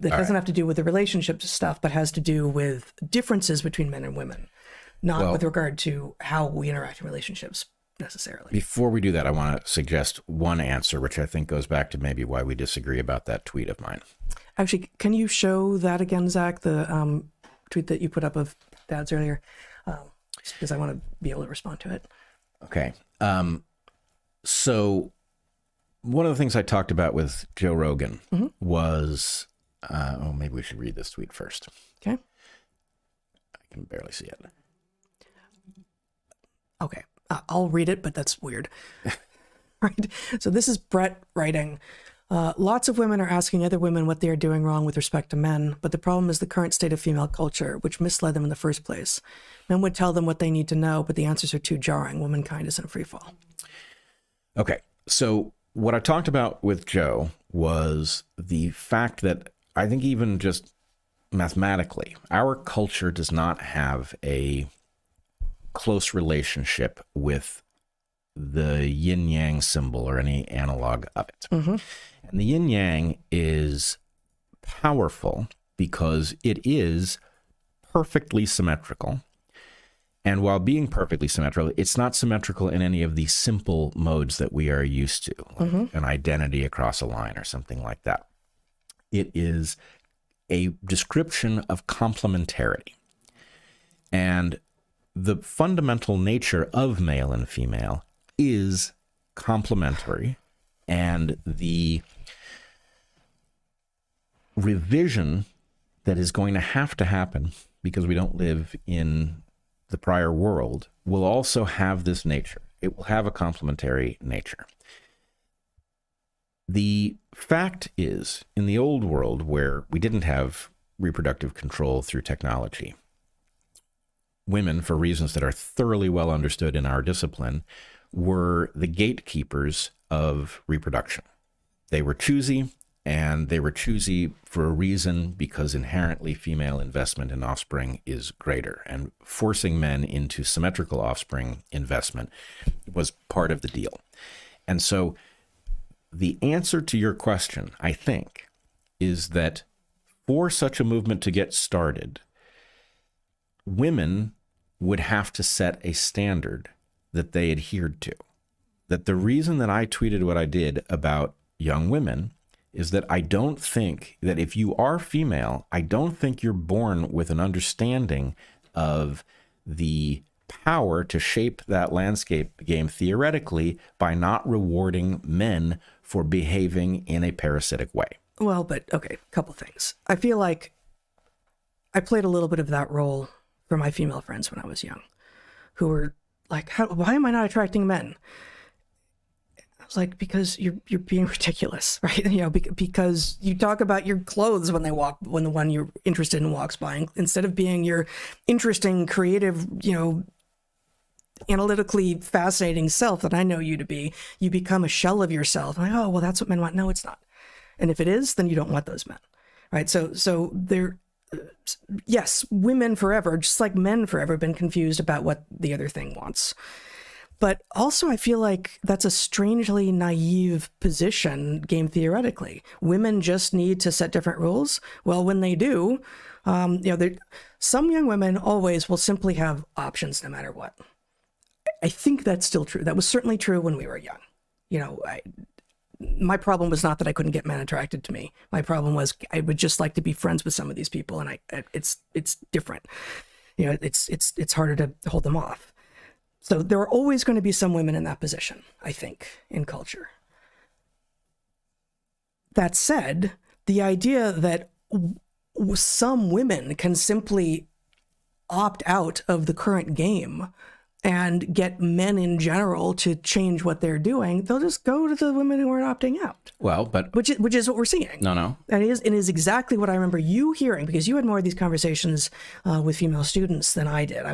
That doesn't have to do with the relationship stuff, but has to do with differences between men and women, not with regard to how we interact in relationships necessarily. Before we do that, I want to suggest one answer, which I think goes back to maybe why we disagree about that tweet of mine. Actually, can you show that again, Zach, the tweet that you put up of Dad's earlier? Just because I want to be able to respond to it. Okay. So one of the things I talked about with Joe Rogan was, maybe we should read this tweet first. Okay. I can barely see it. Okay. I'll read it, but that's weird. Right. So this is Bret writing, Lots of women are asking other women what they are doing wrong with respect to men, but the problem is the current state of female culture, which misled them in the first place. Men would tell them what they need to know, but the answers are too jarring. Womankind is in a free fall. Okay, so what I talked about with Joe was the fact that I think even just mathematically, our culture does not have a close relationship with the yin yang symbol or any analog of it. And the yin yang is powerful because it is perfectly symmetrical. And while being perfectly symmetrical, it's not symmetrical in any of the simple modes that we are used to, like an identity across a line or something like that. It is a description of complementarity. And the fundamental nature of male and female is complementary, and the revision that is going to happen because we don't live in the prior world will also have this nature. It will have a complementary nature. The fact is, in the old world where we didn't have reproductive control through technology, women, for reasons that are thoroughly well understood in our discipline, were the gatekeepers of reproduction. They were choosy, and they were choosy for a reason because inherently female investment in offspring is greater, and forcing men into symmetrical offspring investment was part of the deal. And so the answer to your question, I think, is that for such a movement to get started, women would have to set a standard that they adhered to. That the reason that I tweeted what I did about young women is that I don't think that if you are female, I don't think you're born with an understanding of the power to shape that landscape game theoretically by not rewarding men for behaving in a parasitic way. Well, but okay, a couple things. I feel like I played a little bit of that role for my female friends when I was young, who were like, why am I not attracting men? I was like, because you're being ridiculous, right? You know, because you talk about your clothes when the one you're interested in walks by, instead of being your interesting, creative, you know, analytically fascinating self that I know you to be, you become a shell of yourself. I'm like, oh, well, that's what men want. No, it's not. And if it is, then you don't want those men, right? So they're, yes, women forever, just like men forever, have been confused about what the other thing wants. But also, I feel like that's a strangely naive position, game theoretically. Women just need to set different rules. Well, when they do, you know, some young women always will simply have options no matter what. I think that's still true. That was certainly true when we were young. You know, my problem was not that I couldn't get men attracted to me. My problem was I would just like to be friends with some of these people, and it's different. You know, it's harder to hold them off. So there are always going to be some women in that position, I think, in culture. That said, the idea that some women can simply opt out of the current game and get men in general to change what they're doing, they'll just go to the women who aren't opting out. Well, but which is what we're seeing. No. And it is exactly what I remember you hearing, because you had more of these conversations with female students than I did.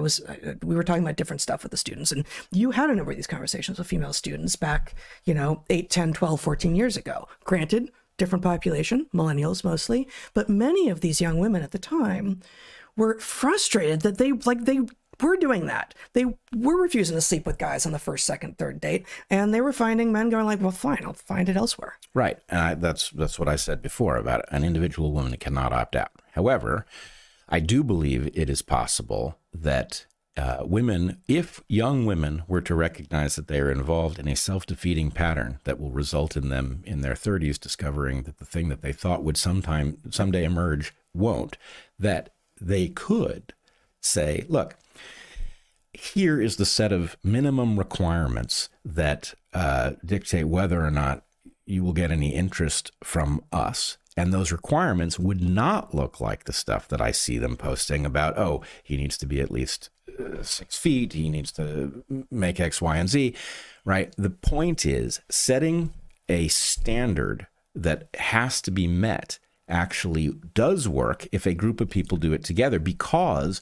We were talking about different stuff with the students, and you had a number of these conversations with female students back, 8, 10, 12, 14 years ago. Granted, different population, millennials mostly, but many of these young women at the time were frustrated that they were doing that. They were refusing to sleep with guys on the first, second, third date, and they were finding men going like, well, fine, I'll find it elsewhere. Right. And that's what I said before about an individual woman cannot opt out. However, I do believe it is possible that women, if young women were to recognize that they are involved in a self-defeating pattern that will result in them in their 30s discovering that the thing that they thought would someday emerge won't, that they could say, look, here is the set of minimum requirements that dictate whether or not you will get any interest from us. And those requirements would not look like the stuff that I see them posting about, oh, he needs to be at least 6 feet, he needs to make X, Y, and Z, right? The point is setting a standard that has to be met actually does work if a group of people do it together, because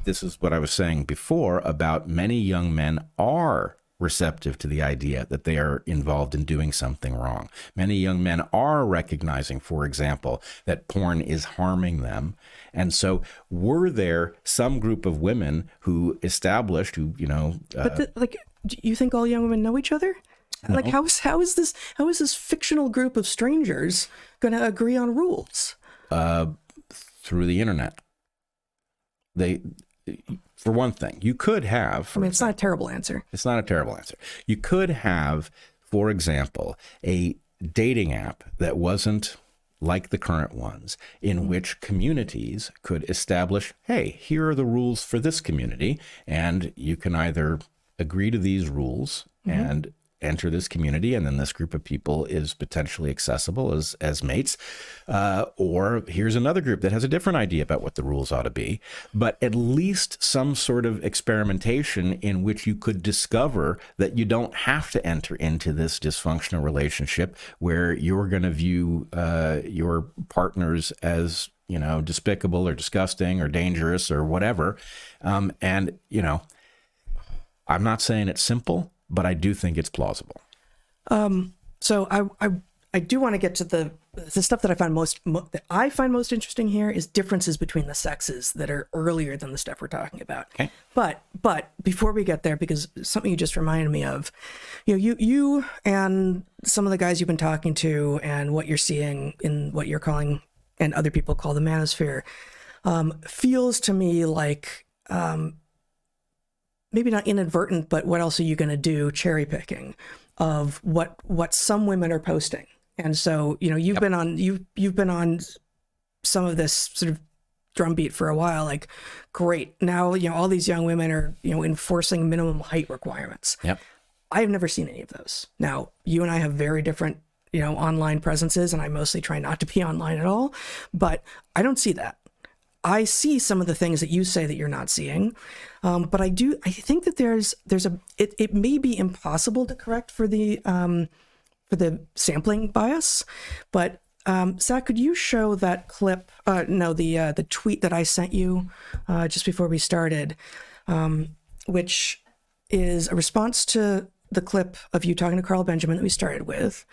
this is what I was saying before about many young men are receptive to the idea that they are involved in doing something wrong. Many young men are recognizing, for example, that porn is harming them. And so were there some group of women who established, who, But do you think all young women know each other? Like, how is this fictional group of strangers going to agree on rules? Through the internet. For one thing, you could have... it's not a terrible answer. It's not a terrible answer. You could have, for example, a dating app that wasn't like the current ones, in which communities could establish, hey, here are the rules for this community, and you can either agree to these rules and enter this community, and then this group of people is potentially accessible as mates, or here's another group that has a different idea about what the rules ought to be, but at least some sort of experimentation in which you could discover that you don't have to enter into this dysfunctional relationship where you're going to view your partners as, despicable or disgusting or dangerous or whatever. And I'm not saying it's simple, but I do think it's plausible. So I do want to get to the stuff that I find most interesting here is differences between the sexes that are earlier than the stuff we're talking about. Okay. But before we get there, because something you just reminded me of, you and some of the guys you've been talking to and what you're seeing in what you're calling and other people call the Manosphere, feels to me like maybe not inadvertent, but what else are you going to do? Cherry picking of what some women are posting. And so, you've been on some of this sort of drumbeat for a while, like, great. Now, all these young women are, enforcing minimum height requirements. Yep. I have never seen any of those. Now, you and I have very different, online presences, and I mostly try not to be online at all, but I don't see that. I see some of the things that you say that you're not seeing, but I think that it may be impossible to correct for the sampling bias, but Zach, could you show that clip? The tweet that I sent you just before we started, which is a response to the clip of you talking to Carl Benjamin that we started with,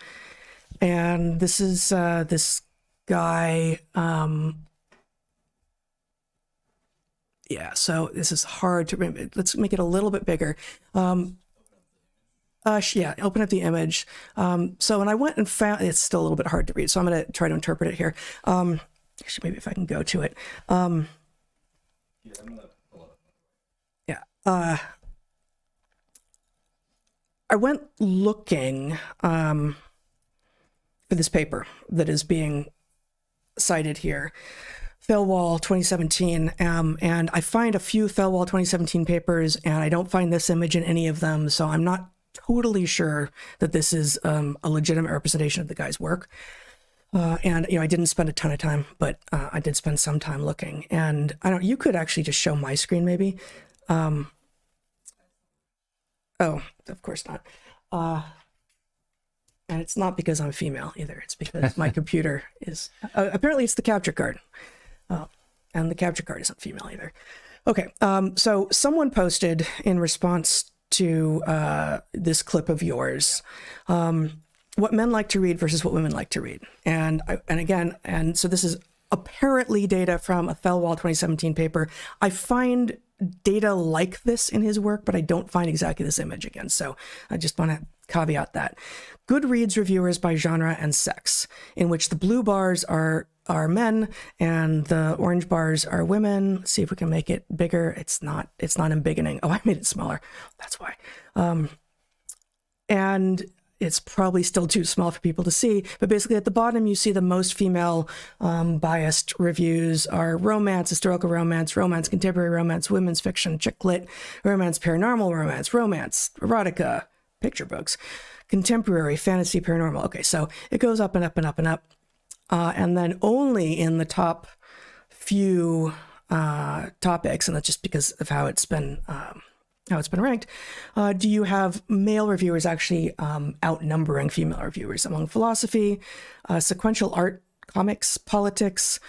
and this is this guy. Yeah, so this is hard to remember. Let's make it a little bit bigger. Open up the image. So when I went and found, it's still a little bit hard to read, so I'm going to try to interpret it here. Actually, maybe if I can go to it. I went looking for this paper that is being cited here. Thelwall 2017, and I find a few Thelwall 2017 papers, and I don't find this image in any of them, so I'm not totally sure that this is a legitimate representation of the guy's work. And I didn't spend a ton of time, but I did spend some time looking. And you could actually just show my screen, maybe. Oh, of course not. And it's not because I'm female either. It's because my computer is apparently it's the capture card. And the capture card isn't female either. Okay, so someone posted in response to this clip of yours, what men like to read versus what women like to read. And so this is apparently data from a Thelwall 2017 paper. I find data like this in his work, but I don't find exactly this image again. So I just want to caveat that. Goodreads reviewers by genre and sex, in which the blue bars are men and the orange bars are women. Let's see if we can make it bigger. It's not embiggening. Oh, I made it smaller. That's why. And it's probably still too small for people to see, but basically at the bottom you see the most female biased reviews are romance, historical romance, romance, contemporary romance, women's fiction, chick lit, romance, paranormal romance, romance, erotica, picture books, contemporary, fantasy, paranormal. Okay, so it goes up and up and up and up. And then only in the top few topics, and that's just because of how it's been how it's been ranked, do you have male reviewers actually outnumbering female reviewers among philosophy, sequential art, comics, politics,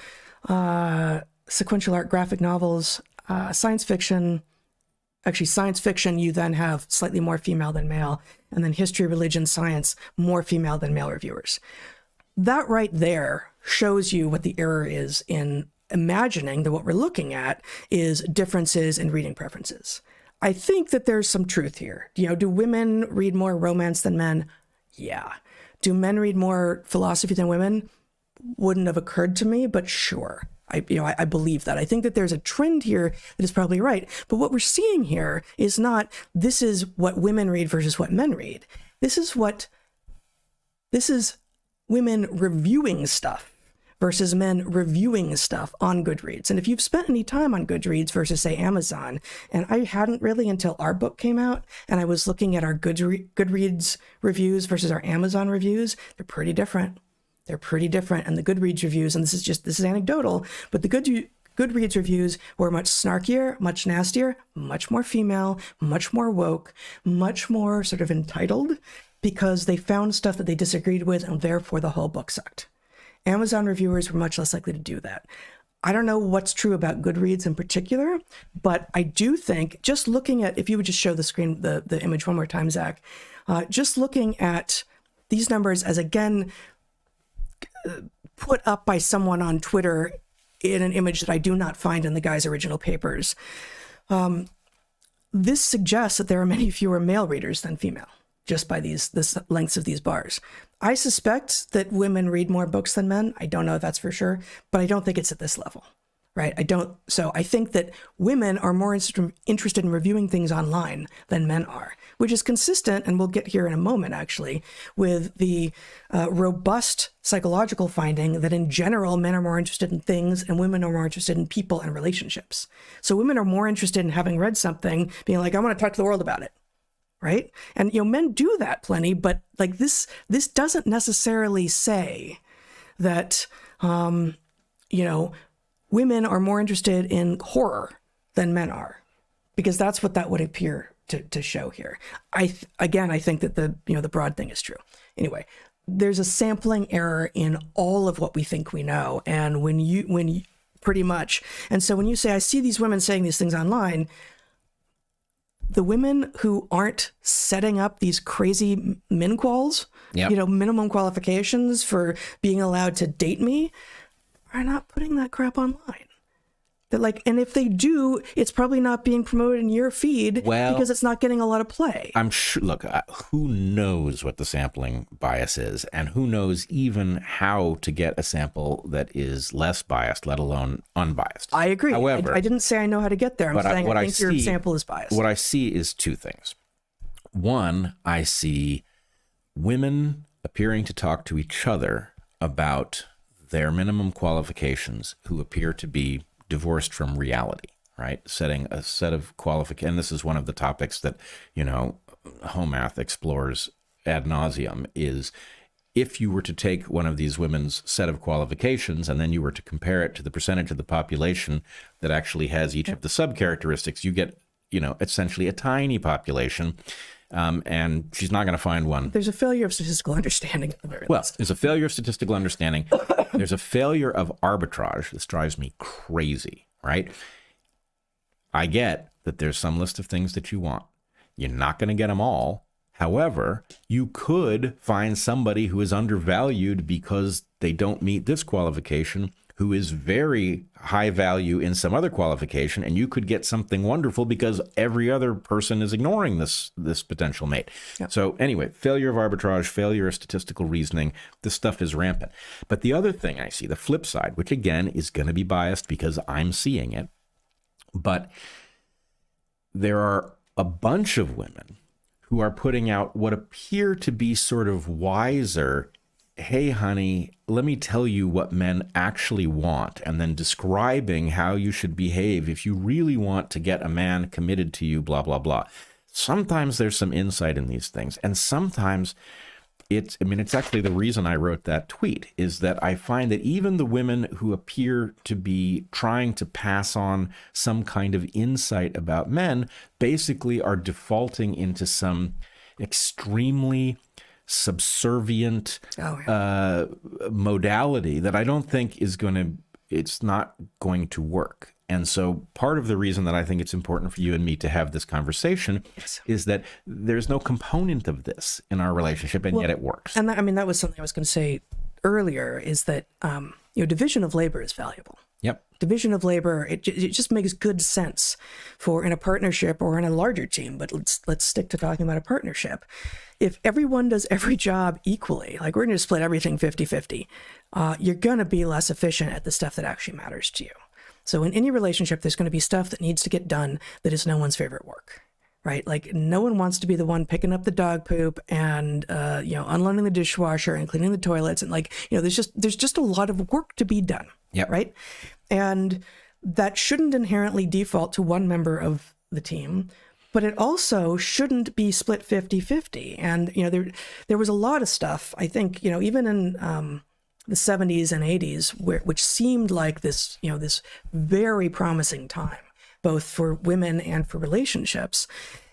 sequential art, graphic novels, science fiction. Actually, science fiction, you then have slightly more female than male, and then history, religion, science, more female than male reviewers. That right there shows you what the error is in imagining that what we're looking at is differences in reading preferences. I think that there's some truth here. Do women read more romance than men? Yeah. Do men read more philosophy than women? Wouldn't have occurred to me, but sure. I believe that. I think that there's a trend here that is probably right. But what we're seeing here is not, this is what women read versus what men read. This is women reviewing stuff versus men reviewing stuff on Goodreads. And if you've spent any time on Goodreads versus, say, Amazon, and I hadn't really until our book came out, and I was looking at our Goodreads reviews versus our Amazon reviews, they're pretty different. They're pretty different. And the Goodreads reviews, and this is anecdotal, but the Goodreads reviews were much snarkier, much nastier, much more female, much more woke, much more sort of entitled, because they found stuff that they disagreed with, and therefore the whole book sucked. Amazon reviewers were much less likely to do that. I don't know what's true about Goodreads in particular, but I do think, just looking at, if you would just show the screen, the image one more time, Zach, just looking at these numbers as, again, put up by someone on Twitter in an image that I do not find in the guy's original papers. This suggests that there are many fewer male readers than female, just by the lengths of these bars. I suspect that women read more books than men. I don't know if that's for sure, but I don't think it's at this level, right? So I think that women are more interested in reviewing things online than men are, which is consistent, and we'll get here in a moment, actually, with the robust psychological finding that in general, men are more interested in things and women are more interested in people and relationships. So women are more interested in having read something, being like, I want to talk to the world about it, right? And, men do that plenty, but like this doesn't necessarily say that, women are more interested in horror than men are, because that's what that would appear to show here. I think that the broad thing is true. Anyway, there's a sampling error in all of what we think we know. And when you pretty much, and so when you say, I see these women saying these things online, the women who aren't setting up these crazy min-quals, minimum qualifications for being allowed to date me, are not putting that crap online. And if they do, it's probably not being promoted in your feed because it's not getting a lot of play. I'm sure, look, who knows what the sampling bias is, and who knows even how to get a sample that is less biased, let alone unbiased. I agree. However, I didn't say I know how to get there. I'm saying I think your sample is biased. What I see is two things. One, I see women appearing to talk to each other about their minimum qualifications who appear to be divorced from reality, right? Setting a set of qualifications. And this is one of the topics that, Homath explores ad nauseum, is if you were to take one of these women's set of qualifications and then you were to compare it to the percentage of the population that actually has each of the sub-characteristics, you get, essentially a tiny population. And she's not going to find one. There's a failure of statistical understanding at the very least. There's a failure of statistical understanding. There's a failure of arbitrage. This drives me crazy, right? I get that there's some list of things that you want. You're not going to get them all. However, you could find somebody who is undervalued because they don't meet this qualification, who is very high value in some other qualification, and you could get something wonderful because every other person is ignoring this potential mate. Yep. So anyway, failure of arbitrage, failure of statistical reasoning, this stuff is rampant. But the other thing I see, the flip side, which again is going to be biased because I'm seeing it, but there are a bunch of women who are putting out what appear to be sort of wiser, hey, honey, let me tell you what men actually want, and then describing how you should behave if you really want to get a man committed to you, blah, blah, blah. Sometimes there's some insight in these things, and sometimes it's actually the reason I wrote that tweet, is that I find that even the women who appear to be trying to pass on some kind of insight about men basically are defaulting into some extremely subservient modality that I don't think it's not going to work. And so part of the reason that I think it's important for you and me to have this conversation is that there's no component of this in our relationship, and yet it works. And that was something I was going to say earlier, is that, division of labor is valuable. Yep. Division of labor, it just makes good sense for in a partnership or in a larger team, but let's stick to talking about a partnership. If everyone does every job equally, like we're going to split everything 50-50, you're going to be less efficient at the stuff that actually matters to you. So in any relationship, there's going to be stuff that needs to get done that is no one's favorite work, right? Like no one wants to be the one picking up the dog poop and, unloading the dishwasher and cleaning the toilets. And there's just a lot of work to be done. Yeah. Right. And that shouldn't inherently default to one member of the team, but it also shouldn't be split 50-50. And, there was a lot of stuff, I think, even in, the 70s and 80s, which seemed like this very promising time, both for women and for relationships,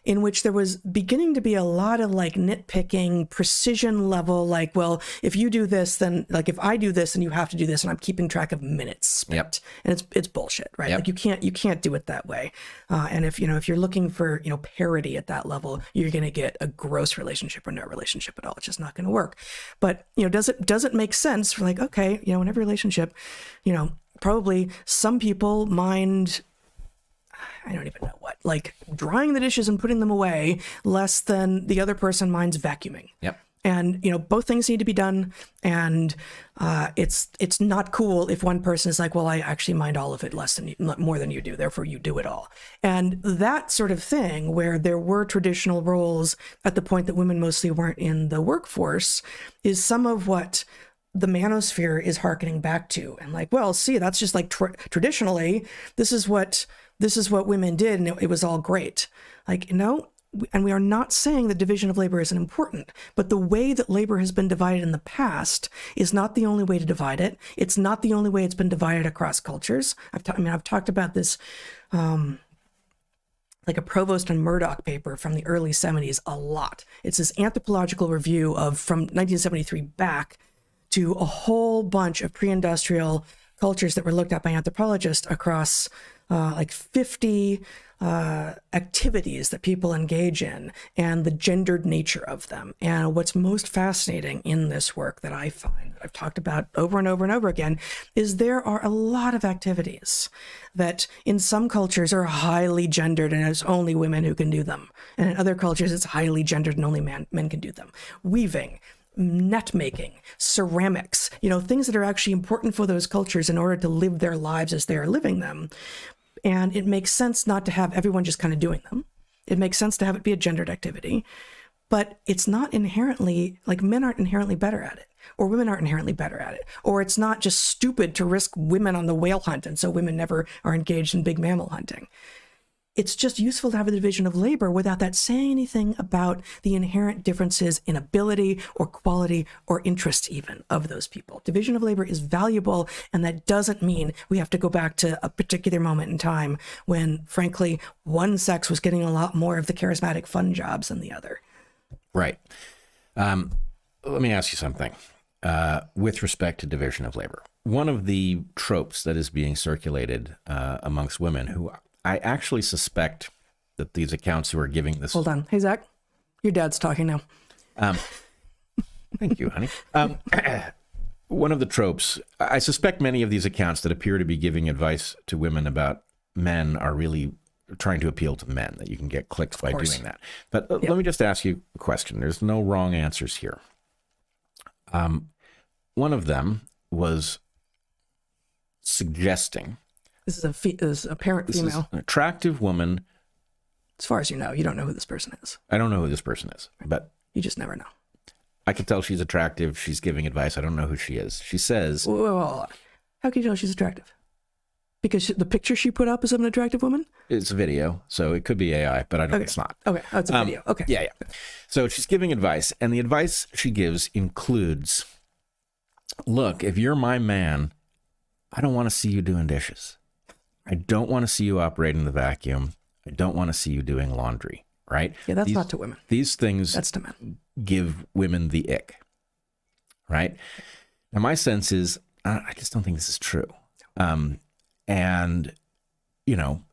in which there was beginning to be a lot of nitpicking, precision level, well, if you do this, then if I do this, then you have to do this, and I'm keeping track of minutes spent. Yep. And it's bullshit, right? Yep. You can't do it that way. And if you're looking for parity at that level, you're going to get a gross relationship or no relationship at all. It's just not going to work. But does it make sense for okay, in every relationship, probably some people mind, I don't even know what, drying the dishes and putting them away less than the other person minds vacuuming. Yep. And, both things need to be done. And it's not cool if one person is well, I actually mind all of it more than you do, therefore you do it all. And that sort of thing, where there were traditional roles at the point that women mostly weren't in the workforce, is some of what the Manosphere is hearkening back to. And well, see, that's just traditionally, this is what women did, and it was all great. And we are not saying the division of labor isn't important, but the way that labor has been divided in the past is not the only way to divide it. It's not the only way it's been divided across cultures. I've talked about this, a Provost and Murdoch paper from the early 70s a lot. It's this anthropological review from 1973 back to a whole bunch of pre-industrial cultures that were looked at by anthropologists across 50 activities that people engage in and the gendered nature of them. And what's most fascinating in this work that I find, that I've talked about over and over and over again, is there are a lot of activities that in some cultures are highly gendered and it's only women who can do them. And in other cultures, it's highly gendered and only men can do them. Weaving, net making, ceramics, things that are actually important for those cultures in order to live their lives as they are living them. And it makes sense not to have everyone just kind of doing them. It makes sense to have it be a gendered activity, but it's not inherently, men aren't inherently better at it, or women aren't inherently better at it, or it's not just stupid to risk women on the whale hunt, and so women never are engaged in big mammal hunting. It's just useful to have a division of labor without that saying anything about the inherent differences in ability or quality or interest even of those people. Division of labor is valuable, and that doesn't mean we have to go back to a particular moment in time when, frankly, one sex was getting a lot more of the charismatic fun jobs than the other. Right. Let me ask you something with respect to division of labor. One of the tropes that is being circulated amongst women who I actually suspect that these accounts who are giving this... Hold on. Hey, Zach, your dad's talking now. Thank you, honey. One of the tropes, I suspect many of these accounts that appear to be giving advice to women about men are really trying to appeal to men, that you can get clicks by doing that. But let me just ask you a question. There's no wrong answers here. One of them was suggesting... This is a parent female. This is an attractive woman. As far as you know, you don't know who this person is. I don't know who this person is, but... You just never know. I can tell she's attractive. She's giving advice. I don't know who she is. She says... Whoa. How can you tell she's attractive? Because the picture she put up is of an attractive woman? It's a video, so it could be AI, but I know it's not. Okay, oh, it's a video. Okay. Yeah. So she's giving advice, and the advice she gives includes, look, if you're my man, I don't want to see you doing dishes. I don't want to see you operating the vacuum. I don't want to see you doing laundry, right? Yeah, that's not to women. These things That's to men. give women the ick, right? Now, my sense is, I just don't think this is true. And,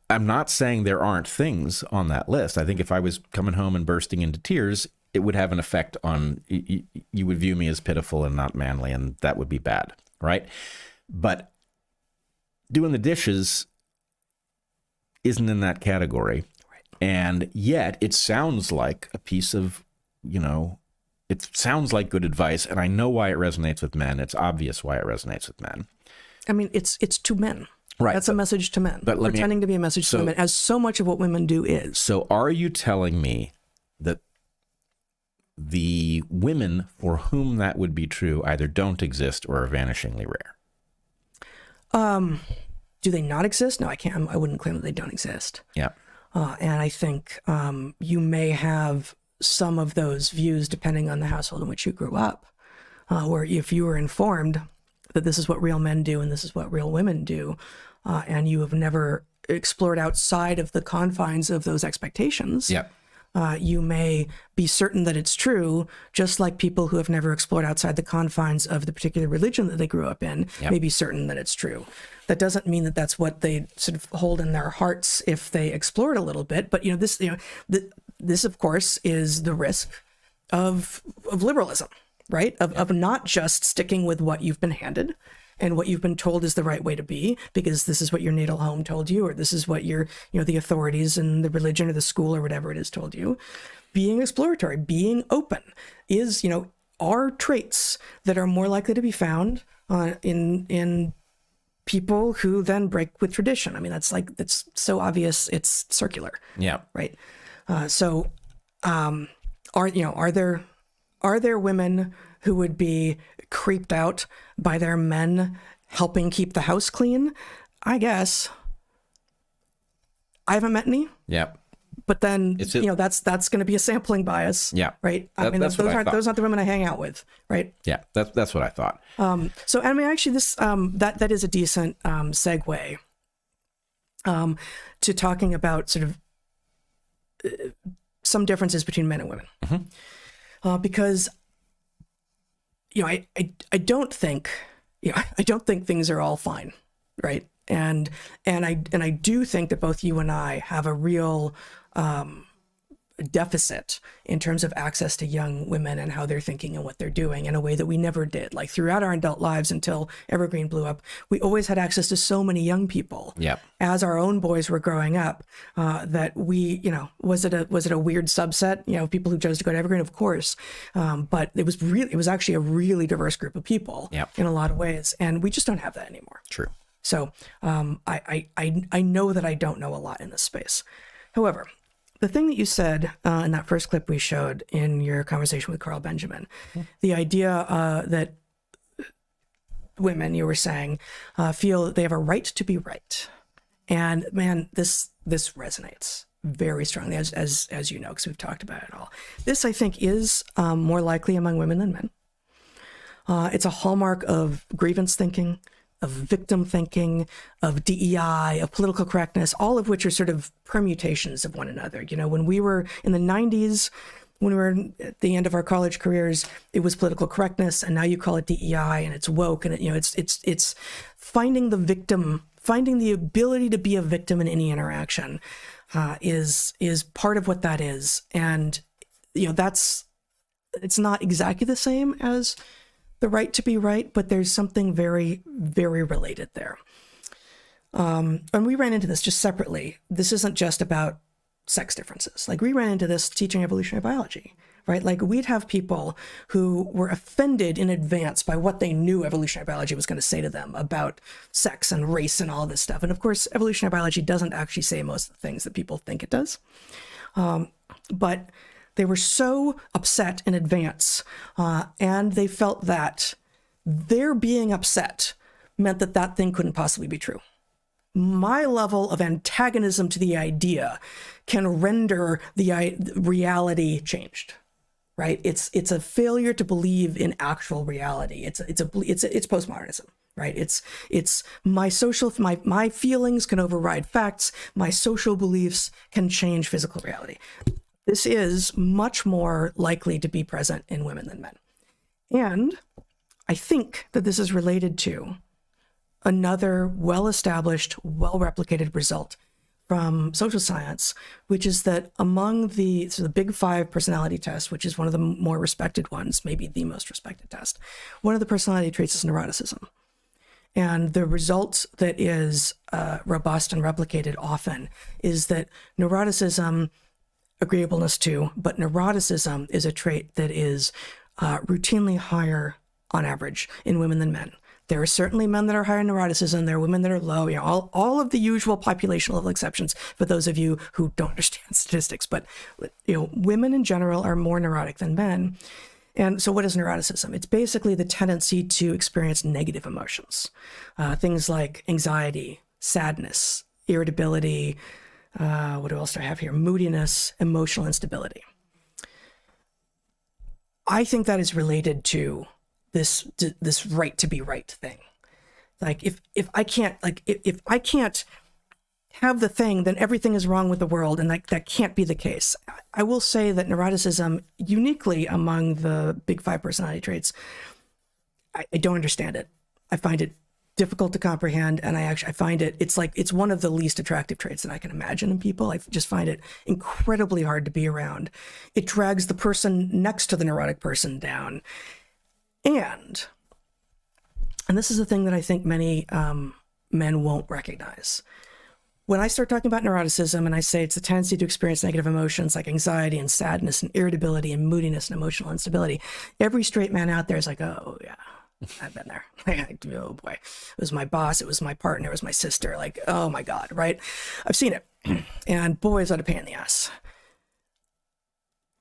I'm not saying there aren't things on that list. I think if I was coming home and bursting into tears, it would have an effect on, you would view me as pitiful and not manly, and that would be bad, right? But doing the dishes isn't in that category. Right. And yet it sounds like a piece of, it sounds like good advice. And I know why it resonates with men. It's obvious why it resonates with men. I mean, it's to men. Right. That's a message to men. But pretending to be a message to women, as so much of what women do is. So are you telling me that the women for whom that would be true either don't exist or are vanishingly rare? Do they not exist? No, I can't. I wouldn't claim that they don't exist. Yeah. And I think you may have some of those views depending on the household in which you grew up, where if you were informed that this is what real men do and this is what real women do, and you have never explored outside of the confines of those expectations, Yeah. You may be certain that it's true, just like people who have never explored outside the confines of the particular religion that they grew up in may be certain that it's true. That doesn't mean that that's what they sort of hold in their hearts if they explore it a little bit. But this of course is the risk of liberalism, right? Of not just sticking with what you've been handed and what you've been told is the right way to be, because this is what your natal home told you, or this is what your, the authorities and the religion or the school or whatever it is told you. Being exploratory, being open is, are traits that are more likely to be found in people who then break with tradition. I mean, that's so obvious, it's circular. Yeah. Right. Are there women who would be creeped out by their men helping keep the house clean? I guess. I haven't met any. Yeah. But then, that's going to be a sampling bias. Yeah. Right. Those aren't the women I hang out with. Right. Yeah. That's what I thought. So, I mean, actually, this that is a decent segue to talking about sort of some differences between men and women, because I don't think things are all fine, right? And I do think that both you and I have a real deficit in terms of access to young women and how they're thinking and what they're doing in a way that we never did. Like throughout our adult lives until Evergreen blew up, we always had access to so many young people. Yep. As our own boys were growing up, that we, was it a weird subset, people who chose to go to Evergreen? Of course. But it was actually a really diverse group of people in a lot of ways. And we just don't have that anymore. True. So I know that I don't know a lot in this space. However, the thing that you said in that first clip we showed in your conversation with Carl Benjamin, the idea that women, you were saying, feel that they have a right to be right. And man, this resonates very strongly, as you know, because we've talked about it all. This, I think, is more likely among women than men. It's a hallmark of grievance thinking, of victim thinking, of DEI, of political correctness, all of which are sort of permutations of one another. When we were in the 90s, when we were at the end of our college careers, it was political correctness, and now you call it DEI, and it's woke, and it's finding the victim, finding the ability to be a victim in any interaction is part of what that is. And it's not exactly the same as the right to be right, but there's something very, very related there. And we ran into this just separately. This isn't just about sex differences. Like, we ran into this teaching evolutionary biology, right? Like, we'd have people who were offended in advance by what they knew evolutionary biology was going to say to them about sex and race and all this stuff. And of course, evolutionary biology doesn't actually say most of the things that people think it does. But they were so upset in advance, and they felt that their being upset meant that thing couldn't possibly be true. my level of antagonism to the idea can render the reality changed, right? It's a failure to believe in actual reality. It's postmodernism, right? It's my feelings can override facts. My social beliefs can change physical reality. This is much more likely to be present in women than men. And I think that this is related to another well-established, well-replicated result from social science, which is that among the big five personality test, which is one of the more respected ones, maybe the most respected test, one of the personality traits is neuroticism. And the result that is robust and replicated often is that neuroticism, agreeableness too, but neuroticism is a trait that is routinely higher on average in women than men. There are certainly men that are higher in neuroticism. There are women that are low. All of the usual population level exceptions for those of you who don't understand statistics. But women in general are more neurotic than men. And so what is neuroticism? It's basically the tendency to experience negative emotions. Things like anxiety, sadness, irritability, what else do I have here? Moodiness, emotional instability. I think that is related to this right to be right thing. Like if I can't have the thing, then everything is wrong with the world, and that can't be the case. I will say that neuroticism, uniquely among the big five personality traits, I don't understand it. I find it difficult to comprehend, and I find it's one of the least attractive traits that I can imagine in people. I just find it incredibly hard to be around. It drags the person next to the neurotic person down. And this is a thing that I think many men won't recognize. When I start talking about neuroticism and I say it's the tendency to experience negative emotions like anxiety and sadness and irritability and moodiness and emotional instability, every straight man out there is like, oh yeah, I've been there. Oh boy, it was my boss, it was my partner, it was my sister. Like, oh my God, right? I've seen it. And boy, is that a pain in the ass.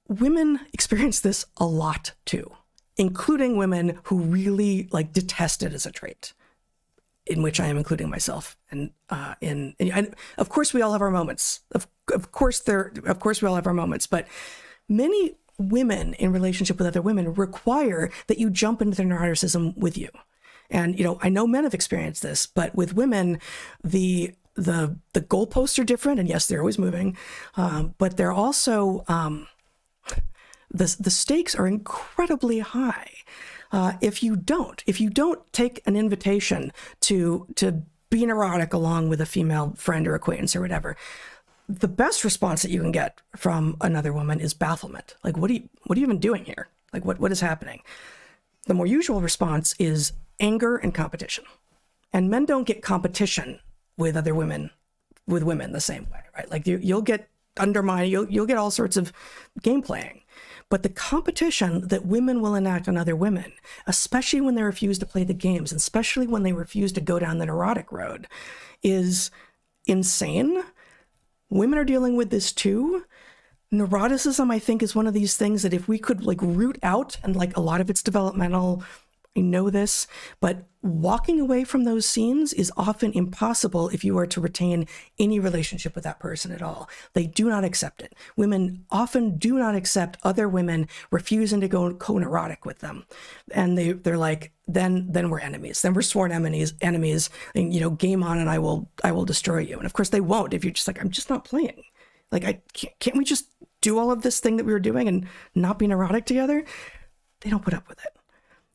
Women experience this a lot too, including women who really detest it as a trait, in which I am including myself. And of course we all have our moments. Of course we all have our moments, but many women in relationship with other women require that you jump into their neuroticism with you. And I know men have experienced this, but with women, the goalposts are different, and yes, they're always moving, but they're also the stakes are incredibly high. If you don't take an invitation to be neurotic along with a female friend or acquaintance or whatever, the best response that you can get from another woman is bafflement. Like, what are you even doing here? Like, what is happening? The more usual response is anger and competition. And men don't get competition with other women, with women the same way, right? Like you'll get undermined, you'll get all sorts of game playing. But the competition that women will enact on other women, especially when they refuse to play the games, and especially when they refuse to go down the neurotic road, is insane. Women are dealing with this too. Neuroticism, I think, is one of these things that if we could root out, and a lot of it's developmental, I know this, but walking away from those scenes is often impossible if you are to retain any relationship with that person at all. They do not accept it. Women often do not accept other women refusing to go co-neurotic with them. And they're like, then we're enemies. Then we're sworn enemies, and game on, and I will destroy you. And of course they won't if you're just like, I'm just not playing. Can't we just do all of this thing that we were doing and not be neurotic together? They don't put up with it.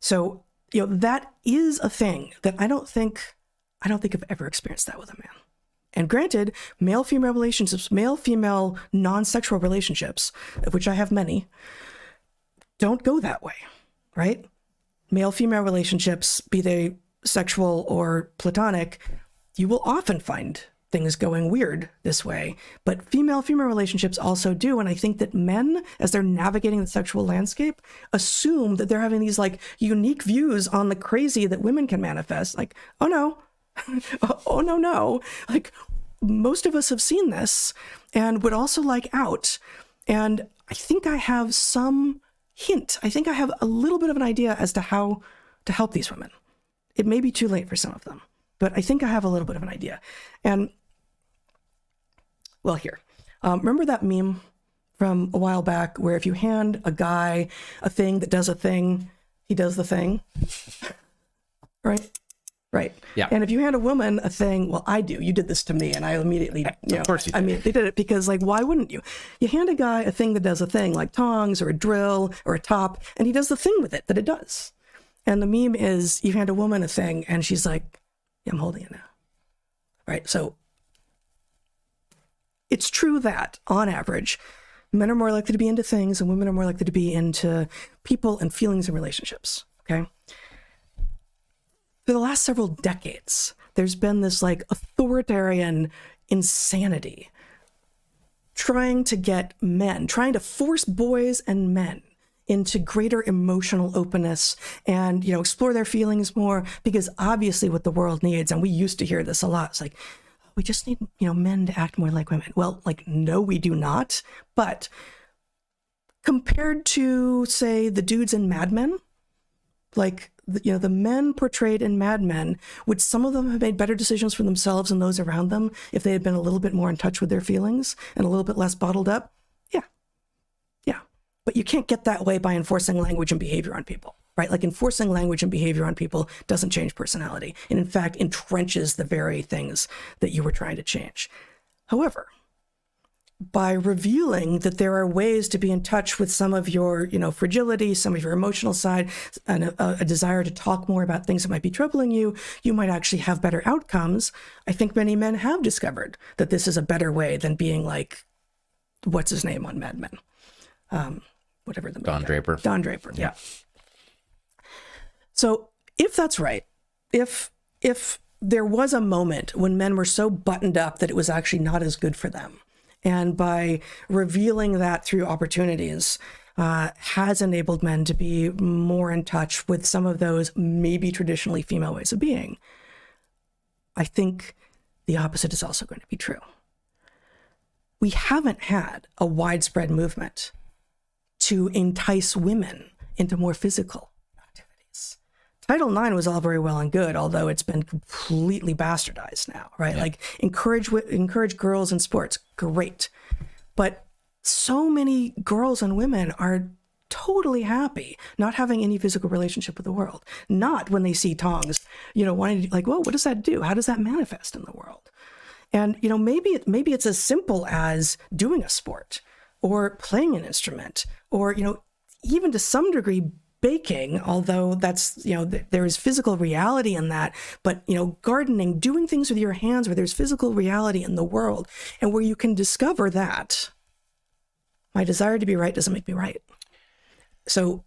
So that is a thing that I don't think I've ever experienced that with a man. And granted, male-female relationships, male-female non-sexual relationships, of which I have many, don't go that way, right? Male-female relationships, be they sexual or platonic, you will often find things going weird this way, but female-female relationships also do. And I think that men, as they're navigating the sexual landscape, assume that they're having these unique views on the crazy that women can manifest. Like, oh no, oh no. Most of us have seen this and would also like out. And I think I have some hint. I think I have a little bit of an idea as to how to help these women. It may be too late for some of them, but I think I have a little bit of an idea. And, well, here. Remember that meme from a while back where if you hand a guy a thing that does a thing, he does the thing? Right? Right. Yeah. And if you hand a woman a thing, well, I do. You did this to me, and I immediately, Of course you did. I mean, they did it because, like, why wouldn't you? You hand a guy a thing that does a thing, like tongs or a drill or a top, and he does the thing with it that it does. And the meme is you hand a woman a thing, and she's like, yeah, I'm holding it now. Right? So it's true that, on average, men are more likely to be into things and women are more likely to be into people and feelings and relationships. Okay? For the last several decades, there's been this like authoritarian insanity trying to force boys and men into greater emotional openness and, explore their feelings more, because obviously what the world needs, and we used to hear this a lot, it's like, we just need, men to act more like women. Well, like, no, we do not. But compared to, say, the dudes in Mad Men, like, the men portrayed in Mad Men, would some of them have made better decisions for themselves and those around them if they had been a little bit more in touch with their feelings and a little bit less bottled up? Yeah. Yeah. But you can't get that way by enforcing language and behavior on people, right? Like, enforcing language and behavior on people doesn't change personality. And in fact, entrenches the very things that you were trying to change. However, by revealing that there are ways to be in touch with some of your, fragility, some of your emotional side, and a desire to talk more about things that might be troubling you, you might actually have better outcomes. I think many men have discovered that this is a better way than being like, what's his name on Mad Men? Whatever the Don Draper. Don Draper, yeah. So if that's right, if there was a moment when men were so buttoned up that it was actually not as good for them, and by revealing that through opportunities, has enabled men to be more in touch with some of those maybe traditionally female ways of being, I think the opposite is also going to be true. We haven't had a widespread movement to entice women into more physical activities. Title IX was all very well and good, although it's been completely bastardized now, right? Yeah. Like, encourage girls in sports, great. But so many girls and women are totally happy not having any physical relationship with the world. Not when they see tongs, wanting to, like, whoa, what does that do? How does that manifest in the world? And, maybe it's as simple as doing a sport or playing an instrument or, even to some degree, baking, although that's, there is physical reality in that, but, gardening, doing things with your hands where there's physical reality in the world and where you can discover that my desire to be right doesn't make me right. So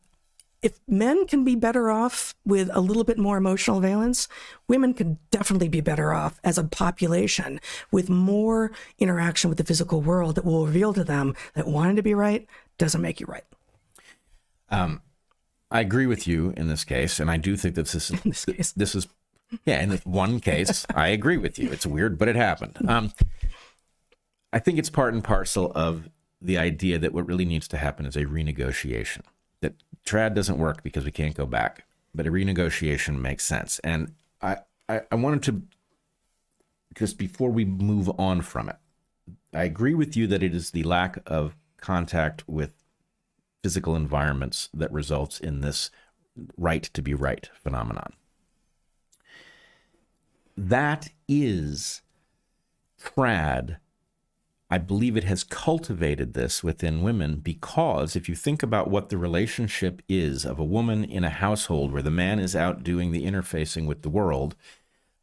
if men can be better off with a little bit more emotional valence, women could definitely be better off as a population with more interaction with the physical world that will reveal to them that wanting to be right doesn't make you right. I agree with you in this case, and I do think that this is, in this one case, I agree with you. It's weird, but it happened. I think it's part and parcel of the idea that what really needs to happen is a renegotiation. That trad doesn't work because we can't go back, but a renegotiation makes sense. And I wanted to, just before we move on from it, I agree with you that it is the lack of contact with physical environments that results in this right to be right phenomenon. That is trad. I believe it has cultivated this within women because if you think about what the relationship is of a woman in a household where the man is out doing the interfacing with the world,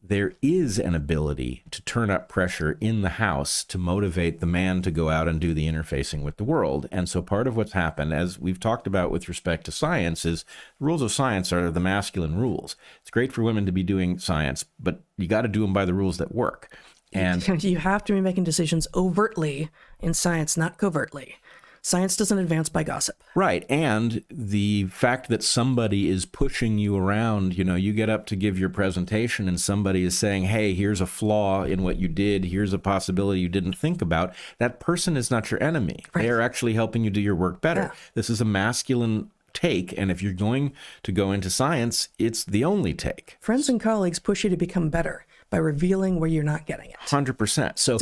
there is an ability to turn up pressure in the house to motivate the man to go out and do the interfacing with the world. And so part of what's happened, as we've talked about with respect to science, is the rules of science are the masculine rules. It's great for women to be doing science, but you got to do them by the rules that work. And you have to be making decisions overtly in science, not covertly. Science doesn't advance by gossip. Right. And the fact that somebody is pushing you around, you get up to give your presentation and somebody is saying, hey, here's a flaw in what you did. Here's a possibility you didn't think about. That person is not your enemy. Right. They are actually helping you do your work better. Yeah. This is a masculine take. And if you're going to go into science, it's the only take. Friends and colleagues push you to become better. by revealing where you're not getting it. 100%. So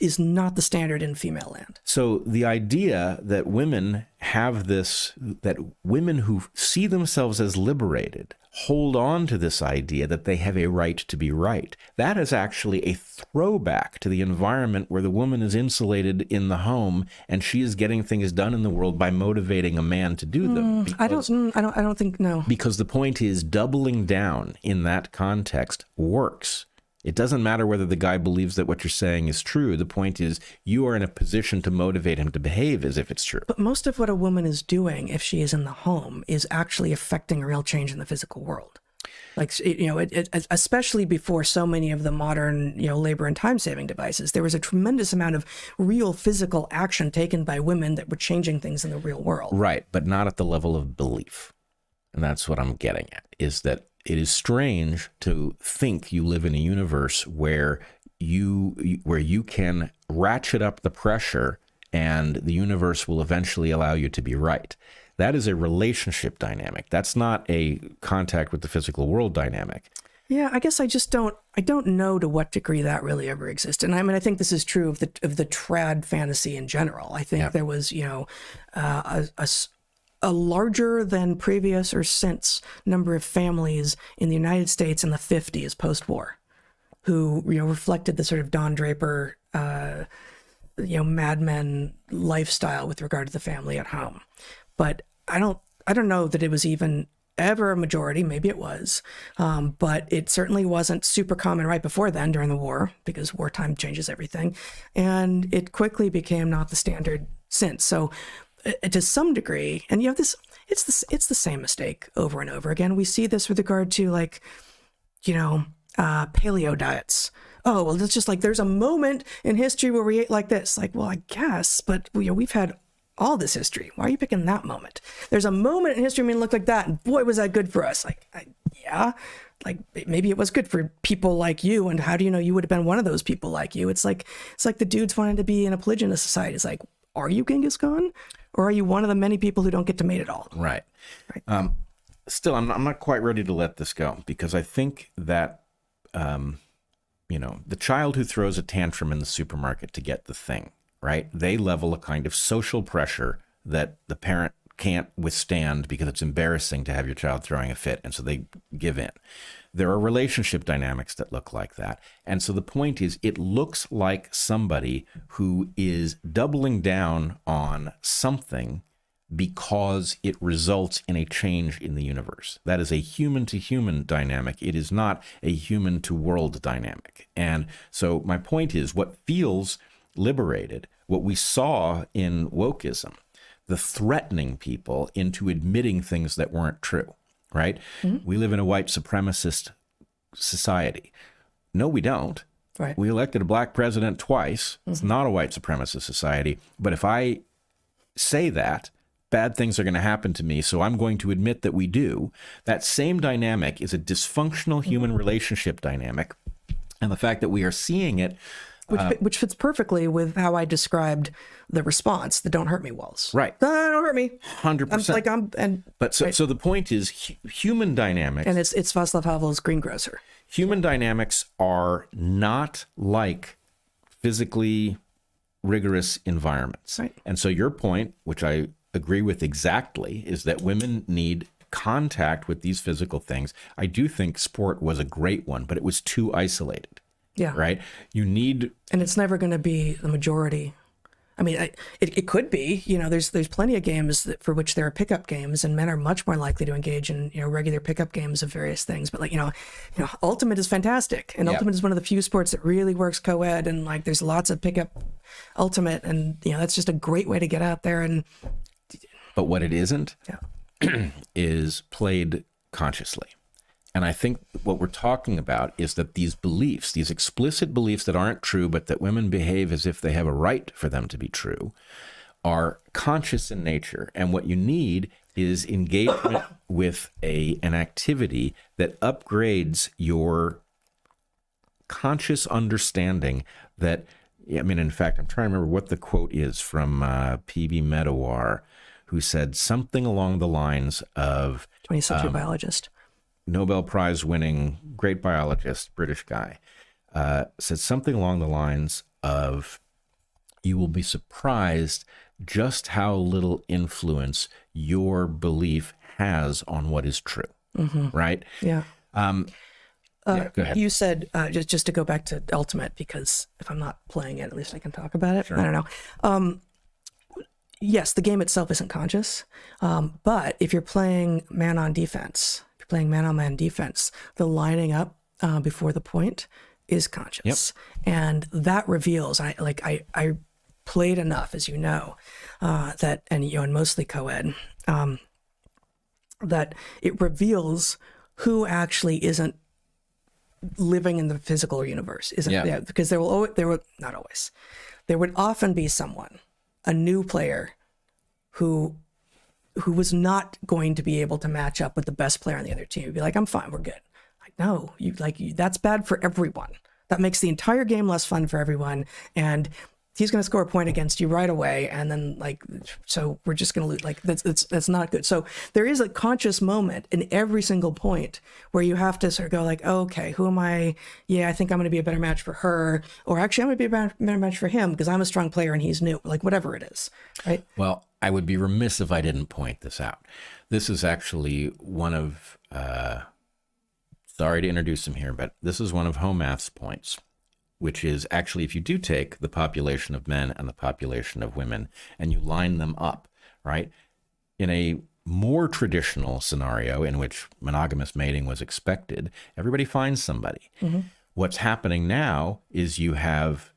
Is not the standard in female land. So the idea that women have this, that women who see themselves as liberated hold on to this idea that they have a right to be right, that is actually a throwback to the environment where the woman is insulated in the home and she is getting things done in the world by motivating a man to do them. I don't think, no. Because the point is, doubling down in that context works. It doesn't matter whether the guy believes that what you're saying is true. The point is, you are in a position to motivate him to behave as if it's true. But most of what a woman is doing, if she is in the home, is actually affecting a real change in the physical world. Like, especially before so many of the modern, labor and time-saving devices, there was a tremendous amount of real physical action taken by women that were changing things in the real world. Right, but not at the level of belief. And that's what I'm getting at, is that it is strange to think you live in a universe where you can ratchet up the pressure and the universe will eventually allow you to be right. That is a relationship dynamic. That's not a contact with the physical world dynamic. Yeah, I guess I don't know to what degree that really ever existed. And I mean, I think this is true of the trad fantasy in general. I think there was, a larger than previous or since number of families in the United States in the 50s post-war who, reflected the sort of Don Draper, Mad Men lifestyle with regard to the family at home. But I don't know that it was even ever a majority. Maybe it was, but it certainly wasn't super common right before then during the war, because wartime changes everything. And it quickly became not the standard since. So to some degree, and it's the same mistake over and over again. We see this with regard to paleo diets. Oh, well, it's just like there's a moment in history where we ate like this. Like, well, I guess, but we've had all this history. Why are you picking that moment? There's a moment in history when it looked like that, and boy, was that good for us. Yeah, like maybe it was good for people like you, and how do you know you would have been one of those people like you? It's like the dudes wanting to be in a polygynous society. It's like, are you Genghis Khan? Or are you one of the many people who don't get to mate at all? Right. Still, I'm not quite ready to let this go, because I think that, the child who throws a tantrum in the supermarket to get the thing, right? They level a kind of social pressure that the parent can't withstand because it's embarrassing to have your child throwing a fit. And so they give in. There are relationship dynamics that look like that. And so the point is, it looks like somebody who is doubling down on something because it results in a change in the universe. That is a human-to-human dynamic. It is not a human-to-world dynamic. And so my point is, what feels liberated, what we saw in wokeism, the threatening people into admitting things that weren't true, right? Mm-hmm. We live in a white supremacist society. No, we don't. Right. We elected a black president twice. Mm-hmm. It's not a white supremacist society. But if I say that, bad things are going to happen to me, so I'm going to admit that we do. That same dynamic is a dysfunctional human relationship dynamic. And the fact that we are seeing it, which fits perfectly with how I described the response, the "don't hurt me" walls. Right. Don't hurt me. 100%. So the point is, human dynamics. And it's Václav Havel's Greengrocer. Human dynamics are not like physically rigorous environments. Right. And so your point, which I agree with exactly, is that women need contact with these physical things. I do think sport was a great one, but it was too isolated. Yeah. Right. You need. And it's never going to be the majority. I mean, it could be, there's plenty of games for which there are pickup games, and men are much more likely to engage in, regular pickup games of various things. But Ultimate is fantastic. And Ultimate is one of the few sports that really works co-ed, and there's lots of pickup Ultimate, and, that's just a great way to get out there. But what it isn't is played consciously. And I think what we're talking about is that these beliefs, these explicit beliefs that aren't true, but that women behave as if they have a right for them to be true, are conscious in nature. And what you need is engagement with an activity that upgrades your conscious understanding that, in fact, I'm trying to remember what the quote is from P.B. Medawar, who said something along the lines of 20th century biologist. Nobel Prize winning, great biologist, British guy. said something along the lines of, you will be surprised just how little influence your belief has on what is true. Right? Yeah. Yeah, go ahead. You said, just to go back to Ultimate, because if I'm not playing it, at least I can talk about it. Sure. I don't know. Yes, the game itself isn't conscious, but if you're playing man-on defense, if you're playing man-on-man defense, the lining up before the point is conscious. Yep. And that reveals, I played enough, as you know, that, and mostly co-ed, that it reveals who actually isn't living in the physical universe, because there would often be someone, a new player, who was not going to be able to match up with the best player on the other team. You'd be like, I'm fine, we're good. Like, no, that's bad for everyone. That makes the entire game less fun for everyone, and he's going to score a point against you right away, and then so we're just going to lose. Like, that's not good. So there is a conscious moment in every single point where you have to sort of go like, oh, okay, who am I? Yeah, I think I'm going to be a better match for her, or actually I'm going to be a better match for him because I'm a strong player and he's new. Like, whatever it is, right? Well, I would be remiss if I didn't point this out. This is actually one of, sorry to introduce him here, but this is one of Homath's points, which is actually, if you do take the population of men and the population of women and you line them up, right, in a more traditional scenario in which monogamous mating was expected, everybody finds somebody. Mm-hmm. What's happening now is you have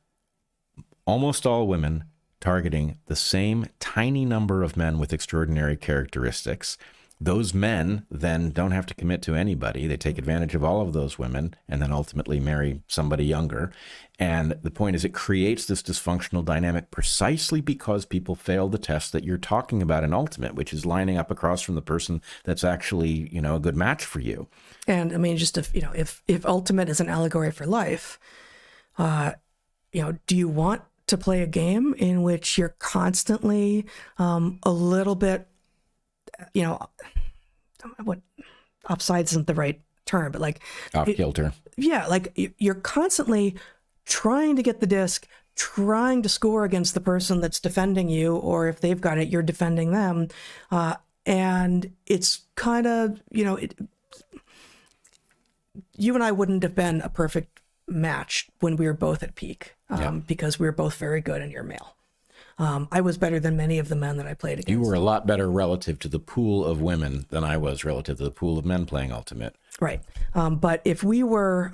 almost all women targeting the same tiny number of men with extraordinary characteristics. Those men then don't have to commit to anybody. They take advantage of all of those women and then ultimately marry somebody younger. And the point is, it creates this dysfunctional dynamic precisely because people fail the test that you're talking about in Ultimate, which is lining up across from the person that's actually, a good match for you. And I mean, just if Ultimate is an allegory for life, do you want to play a game in which you're constantly a little bit, what offsides isn't the right term, but like off kilter. Yeah, like you're constantly trying to get the disc, trying to score against the person that's defending you, or if they've got it, you're defending them, and it's kind of you and I wouldn't have been a perfect match when we were both at peak, because we were both very good and you're male. I was better than many of the men that I played against. You were a lot better relative to the pool of women than I was relative to the pool of men playing Ultimate. Right. But if we were,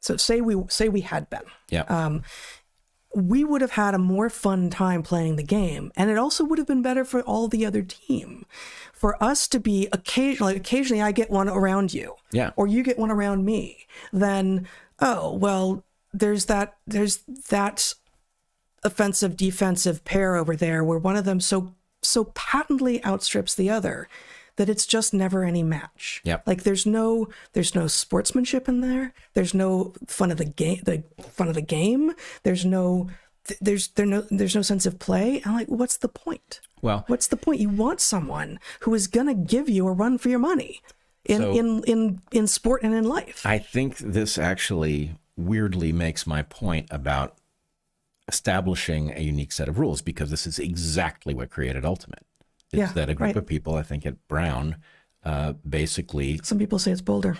so say we had been, we would have had a more fun time playing the game. And it also would have been better for all the other team. For us to be occasionally I get one around you, or you get one around me, then, oh, well, there's that offensive defensive pair over there where one of them so patently outstrips the other that it's just never any match. Yep. Like there's no sportsmanship in there. There's no fun of the game. There's no sense of play. I'm like, what's the point? Well, what's the point? You want someone who is gonna give you a run for your money in sport and in life. I think this actually weirdly makes my point about establishing a unique set of rules, because this is exactly what created Ultimate. It's that a group of people, I think at Brown, basically. Some people say it's Boulder.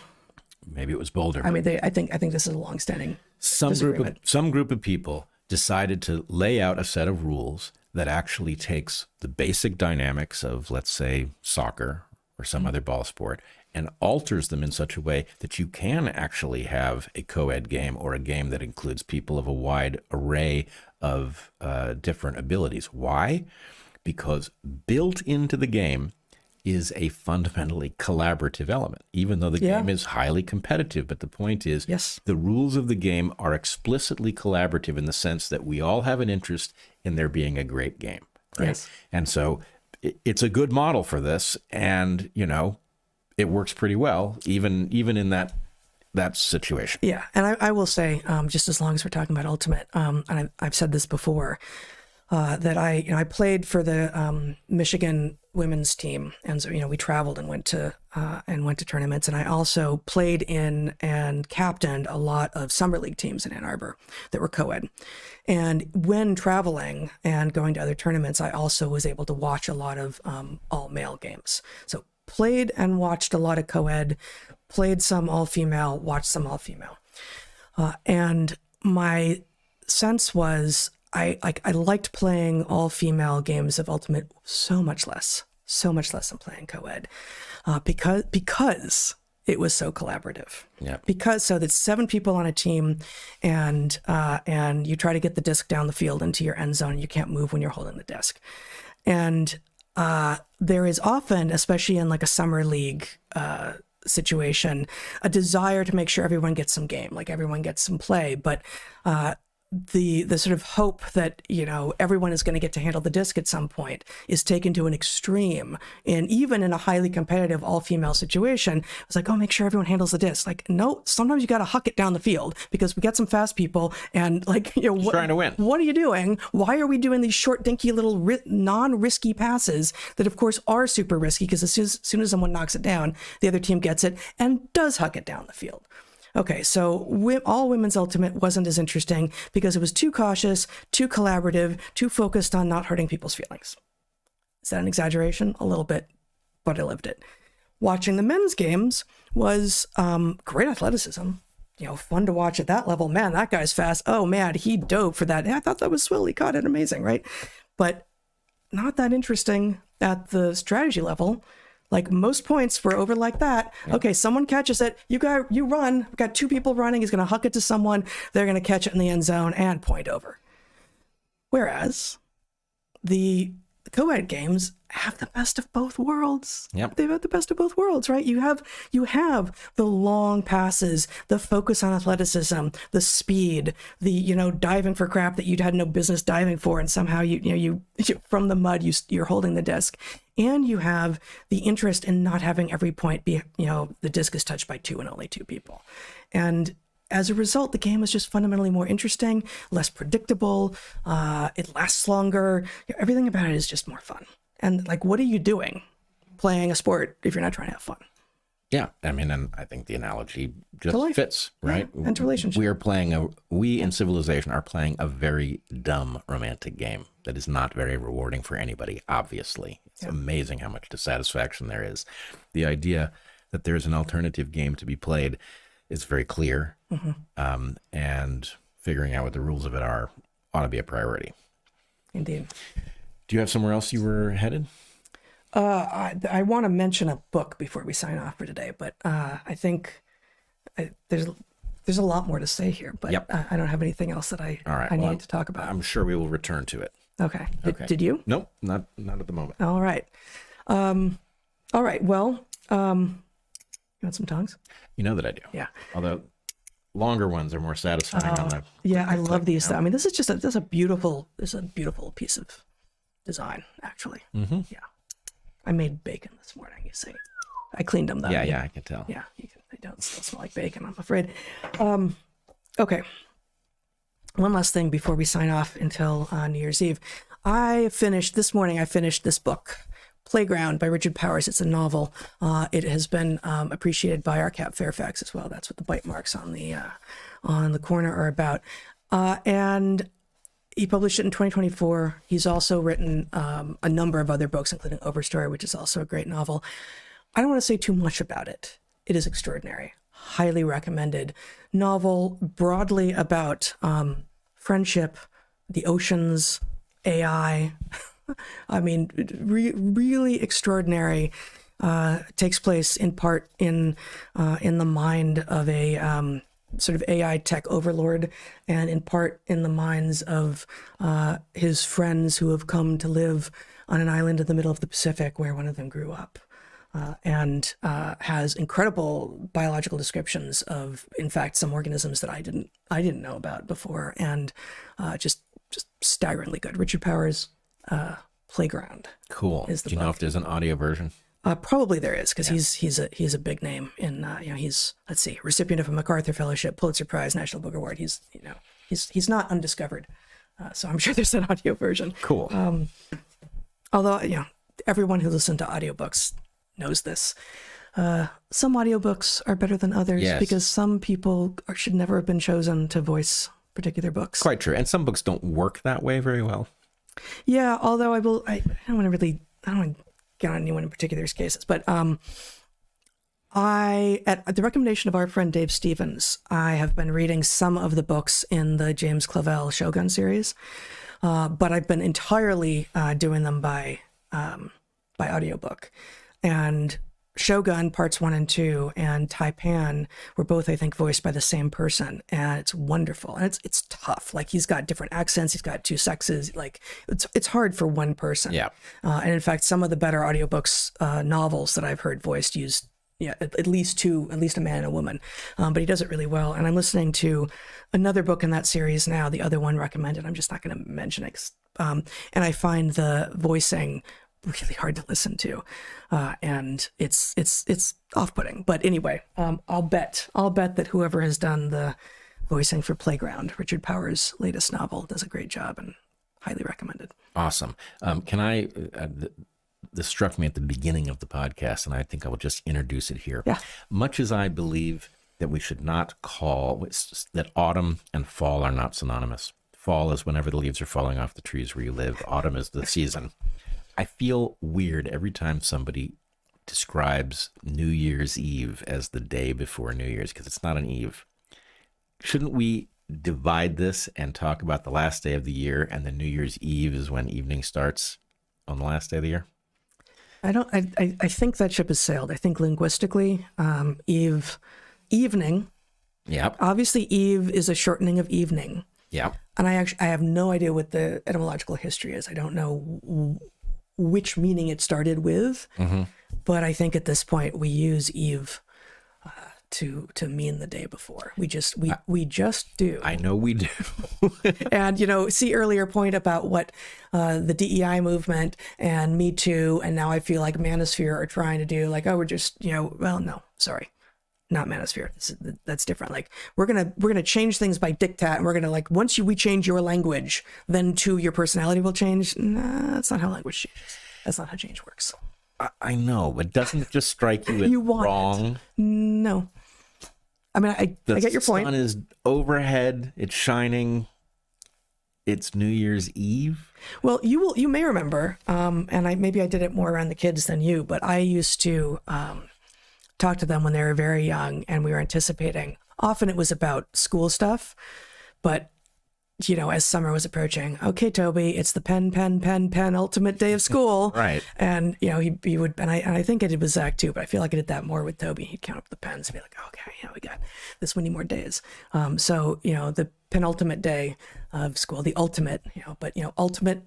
Maybe it was Boulder. I mean, I think this is a long-standing some group of people decided to lay out a set of rules that actually takes the basic dynamics of, let's say, soccer or some other ball sport, and alters them in such a way that you can actually have a co-ed game or a game that includes people of a wide array of different abilities. Why? Because built into the game is a fundamentally collaborative element, even though the game is highly competitive. But the point is, the rules of the game are explicitly collaborative in the sense that we all have an interest in there being a great game. Right? Yes. And so it's a good model for this. And, it works pretty well, even in that situation. Yeah. And I will say, just as long as we're talking about Ultimate, and I've said this before, that I played for the Michigan women's team, and so we traveled and went to tournaments, and I also played in and captained a lot of summer league teams in Ann Arbor that were co-ed. And when traveling and going to other tournaments, I also was able to watch a lot of all male games. So played and watched a lot of co-ed, played some all female, watched some all female, and my sense was I liked playing all female games of Ultimate so much less than playing co-ed, because it was so collaborative. Yeah. Because so that's 7 people on a team, and you try to get the disc down the field into your end zone, and you can't move when you're holding the disc, and there is often, especially in like a summer league situation, a desire to make sure everyone gets some game, like everyone gets some play, but the sort of hope that everyone is going to get to handle the disc at some point is taken to an extreme. And even in a highly competitive all-female situation, it's like, oh, make sure everyone handles the disc. Like, no, sometimes you got to huck it down the field because we got some fast people, and like, trying to win. What are you doing? Why are we doing these short, dinky little non-risky passes that, of course, are super risky, because as soon as someone knocks it down, the other team gets it and does huck it down the field. Okay, so all women's Ultimate wasn't as interesting because it was too cautious, too collaborative, too focused on not hurting people's feelings. Is that an exaggeration? A little bit, but I lived it. Watching the men's games was great athleticism. Fun to watch at that level. Man, that guy's fast. Oh man, he dove for that. I thought that was swell. He caught it amazing, right? But not that interesting at the strategy level. Like, most points were over like that. Yeah. Okay, someone catches it. You run. We've got 2 people running. He's going to huck it to someone. They're going to catch it in the end zone and point over. Whereas the co-ed games have the best of both worlds. Yep. They've got the best of both worlds, right? You have the long passes, the focus on athleticism, the speed, the diving for crap that you'd had no business diving for, and somehow you from the mud you're holding the disc, and you have the interest in not having every point be the disc is touched by 2 and only 2 people, and as a result, the game is just fundamentally more interesting, less predictable. It lasts longer. Everything about it is just more fun. And like, what are you doing playing a sport if you're not trying to have fun? Yeah, I mean, and I think the analogy just fits, right? Yeah, and to relationship. We in Civilization are playing a very dumb romantic game that is not very rewarding for anybody, obviously. It's amazing how much dissatisfaction there is. The idea that there's an alternative game to be played is very clear, and figuring out what the rules of it are ought to be a priority. Indeed. Do you have somewhere else you were headed? I want to mention a book before we sign off for today, but I think there's a lot more to say here, but I don't have anything else that I need to talk about. I'm sure we will return to it. Okay. Did you? Nope, not at the moment. All right. All right. Well, you want some tongues? You know that I do. Yeah. Although longer ones are more satisfying. I love these. I mean, this is a beautiful piece of design, actually. Mm-hmm. Yeah. I made bacon this morning, you see. I cleaned them though. Yeah, I can tell. Yeah, they don't still smell like bacon, I'm afraid. Okay. One last thing before we sign off until New Year's Eve. This morning I finished this book, Playground by Richard Powers. It's a novel. It has been appreciated by our Cap Fairfax as well. That's what the bite marks on the corner are about. And he published it in 2024. He's also written a number of other books, including Overstory, which is also a great novel. I don't want to say too much about it. It is extraordinary. Highly recommended novel, broadly about friendship, the oceans, AI. I mean, really extraordinary. Takes place in part in the mind of a sort of AI tech overlord, and in part in the minds of his friends who have come to live on an island in the middle of the Pacific where one of them grew up, and has incredible biological descriptions of, in fact, some organisms that I didn't know about before, and just staggeringly good. Richard Powers, Playground. Cool. Do you know if there's an audio version? Probably there is, because he's a big name in he's, let's see, recipient of a MacArthur Fellowship, Pulitzer Prize, National Book Award. He's not undiscovered, so I'm sure there's an audio version. Cool. Although everyone who listened to audiobooks knows this. Some audiobooks are better than others because some people should never have been chosen to voice particular books. Quite true. And some books don't work that way very well. Yeah, although I don't want to get on anyone in particular's cases, but at the recommendation of our friend Dave Stevens, I have been reading some of the books in the James Clavell Shogun series, but I've been entirely doing them by audiobook. And Shogun Parts 1 and 2 and Taipan were both, I think, voiced by the same person, and it's wonderful. And it's tough. Like, he's got different accents, he's got two sexes. Like, it's hard for one person. Yeah. And in fact, some of the better audiobooks, novels that I've heard voiced use at least a man and a woman. But he does it really well. And I'm listening to another book in that series now, the other one recommended. I'm just not going to mention it. And I find the voicing really hard to listen to, and it's off-putting. But anyway, I'll bet that whoever has done the voicing for Playground, Richard Powers' latest novel, does a great job and highly recommended. Awesome. Can I? This struck me at the beginning of the podcast, and I think I will just introduce it here. Yeah. Much as I believe that we should not call that autumn and fall are not synonymous. Fall is whenever the leaves are falling off the trees where you live. Autumn is the season. I feel weird every time somebody describes New Year's Eve as the day before New Year's, because it's not an eve. Shouldn't we divide this and talk about the last day of the year, and then New Year's Eve is when evening starts on the last day of the year? I think that ship has sailed. I think linguistically, evening. Yep. Obviously, eve is a shortening of evening. Yeah. And I have no idea what the etymological history is. I don't know which meaning it started with, but I think at this point we use eve to mean the day before. We just do. I know we do. And see earlier point about what the DEI movement and MeToo, and now I feel like Manosphere are trying to do. Like, we're just well, no, sorry, not Manosphere. That's different. Like, we're gonna change things by diktat, and we're gonna once we change your language, then too your personality will change. Nah, that's not how language changes. That's not how change works. I know, but doesn't it just strike you as wrong? It. No. I mean, I get your point. The sun is overhead. It's shining. It's New Year's Eve. Well, you may remember, and maybe I did it more around the kids than you, but I used to talk to them when they were very young, and we were anticipating. Often it was about school stuff, but as summer was approaching, okay, Toby, it's the pen ultimate day of school. Right. And, he would, and I think I did with Zach too, but I feel like I did that more with Toby. He'd count up the pens and be like, okay, we got this many more days. So, the penultimate day of school, the ultimate, but, ultimate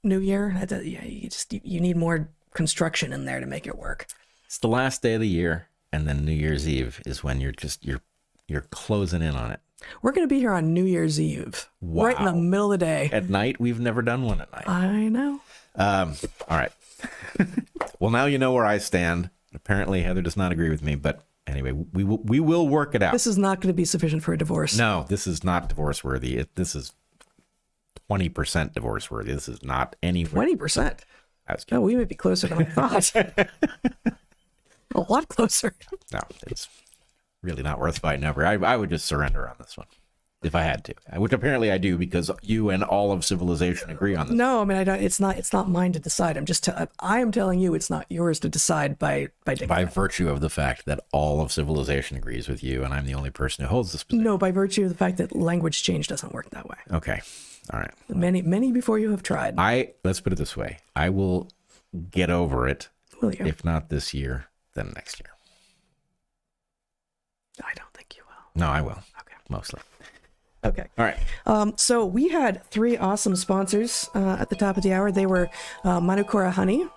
New Year, you need more construction in there to make it work. It's the last day of the year, and then New Year's Eve is when you're closing in on it. We're going to be here on New Year's Eve, right in the middle of the day. At night? We've never done one at night. I know. All right. Well, now you know where I stand. Apparently, Heather does not agree with me, but anyway, we will work it out. This is not going to be sufficient for a divorce. No, this is not divorce worthy. This is 20% divorce worthy. This is not anywhere. 20%? Oh, we may be closer than I thought. A lot closer. No, it's really not worth fighting over. I would just surrender on this one if I had to, which apparently I do because you and all of civilization agree on this. No, I mean, I don't. It's not mine to decide. I am telling you, it's not yours to decide by virtue of the fact that all of civilization agrees with you, and I'm the only person who holds this position. No, by virtue of the fact that language change doesn't work that way. Okay, all right. Many before you have tried. Let's put it this way: I will get over it. Will you? If not this year, then next year. I don't think you will. No, I will. Okay. Mostly. Okay. All right. So we had 3 awesome sponsors at the top of the hour. They were Manukora Honey.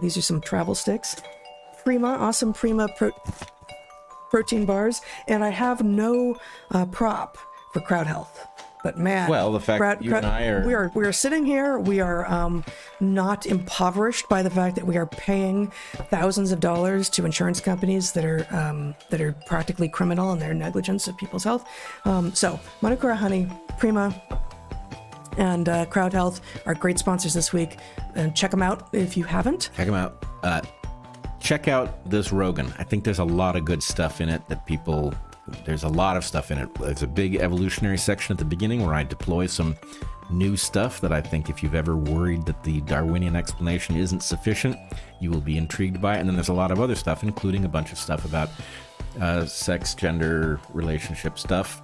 These are some travel sticks. Prima, awesome Prima protein bars. And I have no prop for crowd health. But man, well, the fact that you and I are... We are sitting here. We are not impoverished by the fact that we are paying thousands of dollars to insurance companies that are practically criminal in their negligence of people's health. So Manukora Honey, Prima, and Crowd Health are great sponsors this week. And check them out if you haven't. Check them out. Check out this Rogan. I think there's a lot of good stuff in it there's a lot of stuff in it. There's a big evolutionary section at the beginning where I deploy some new stuff that I think if you've ever worried that the Darwinian explanation isn't sufficient, you will be intrigued by it. And then there's a lot of other stuff, including a bunch of stuff about sex, gender, relationship stuff.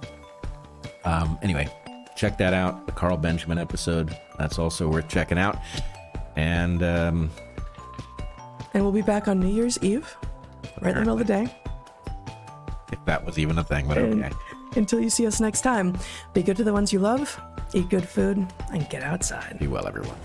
Anyway, check that out. The Carl Benjamin episode, that's also worth checking out. And we'll be back on New Year's Eve, right in the middle of the day. If that was even a thing, but okay. Until you see us next time, be good to the ones you love, eat good food, and get outside. Be well, everyone.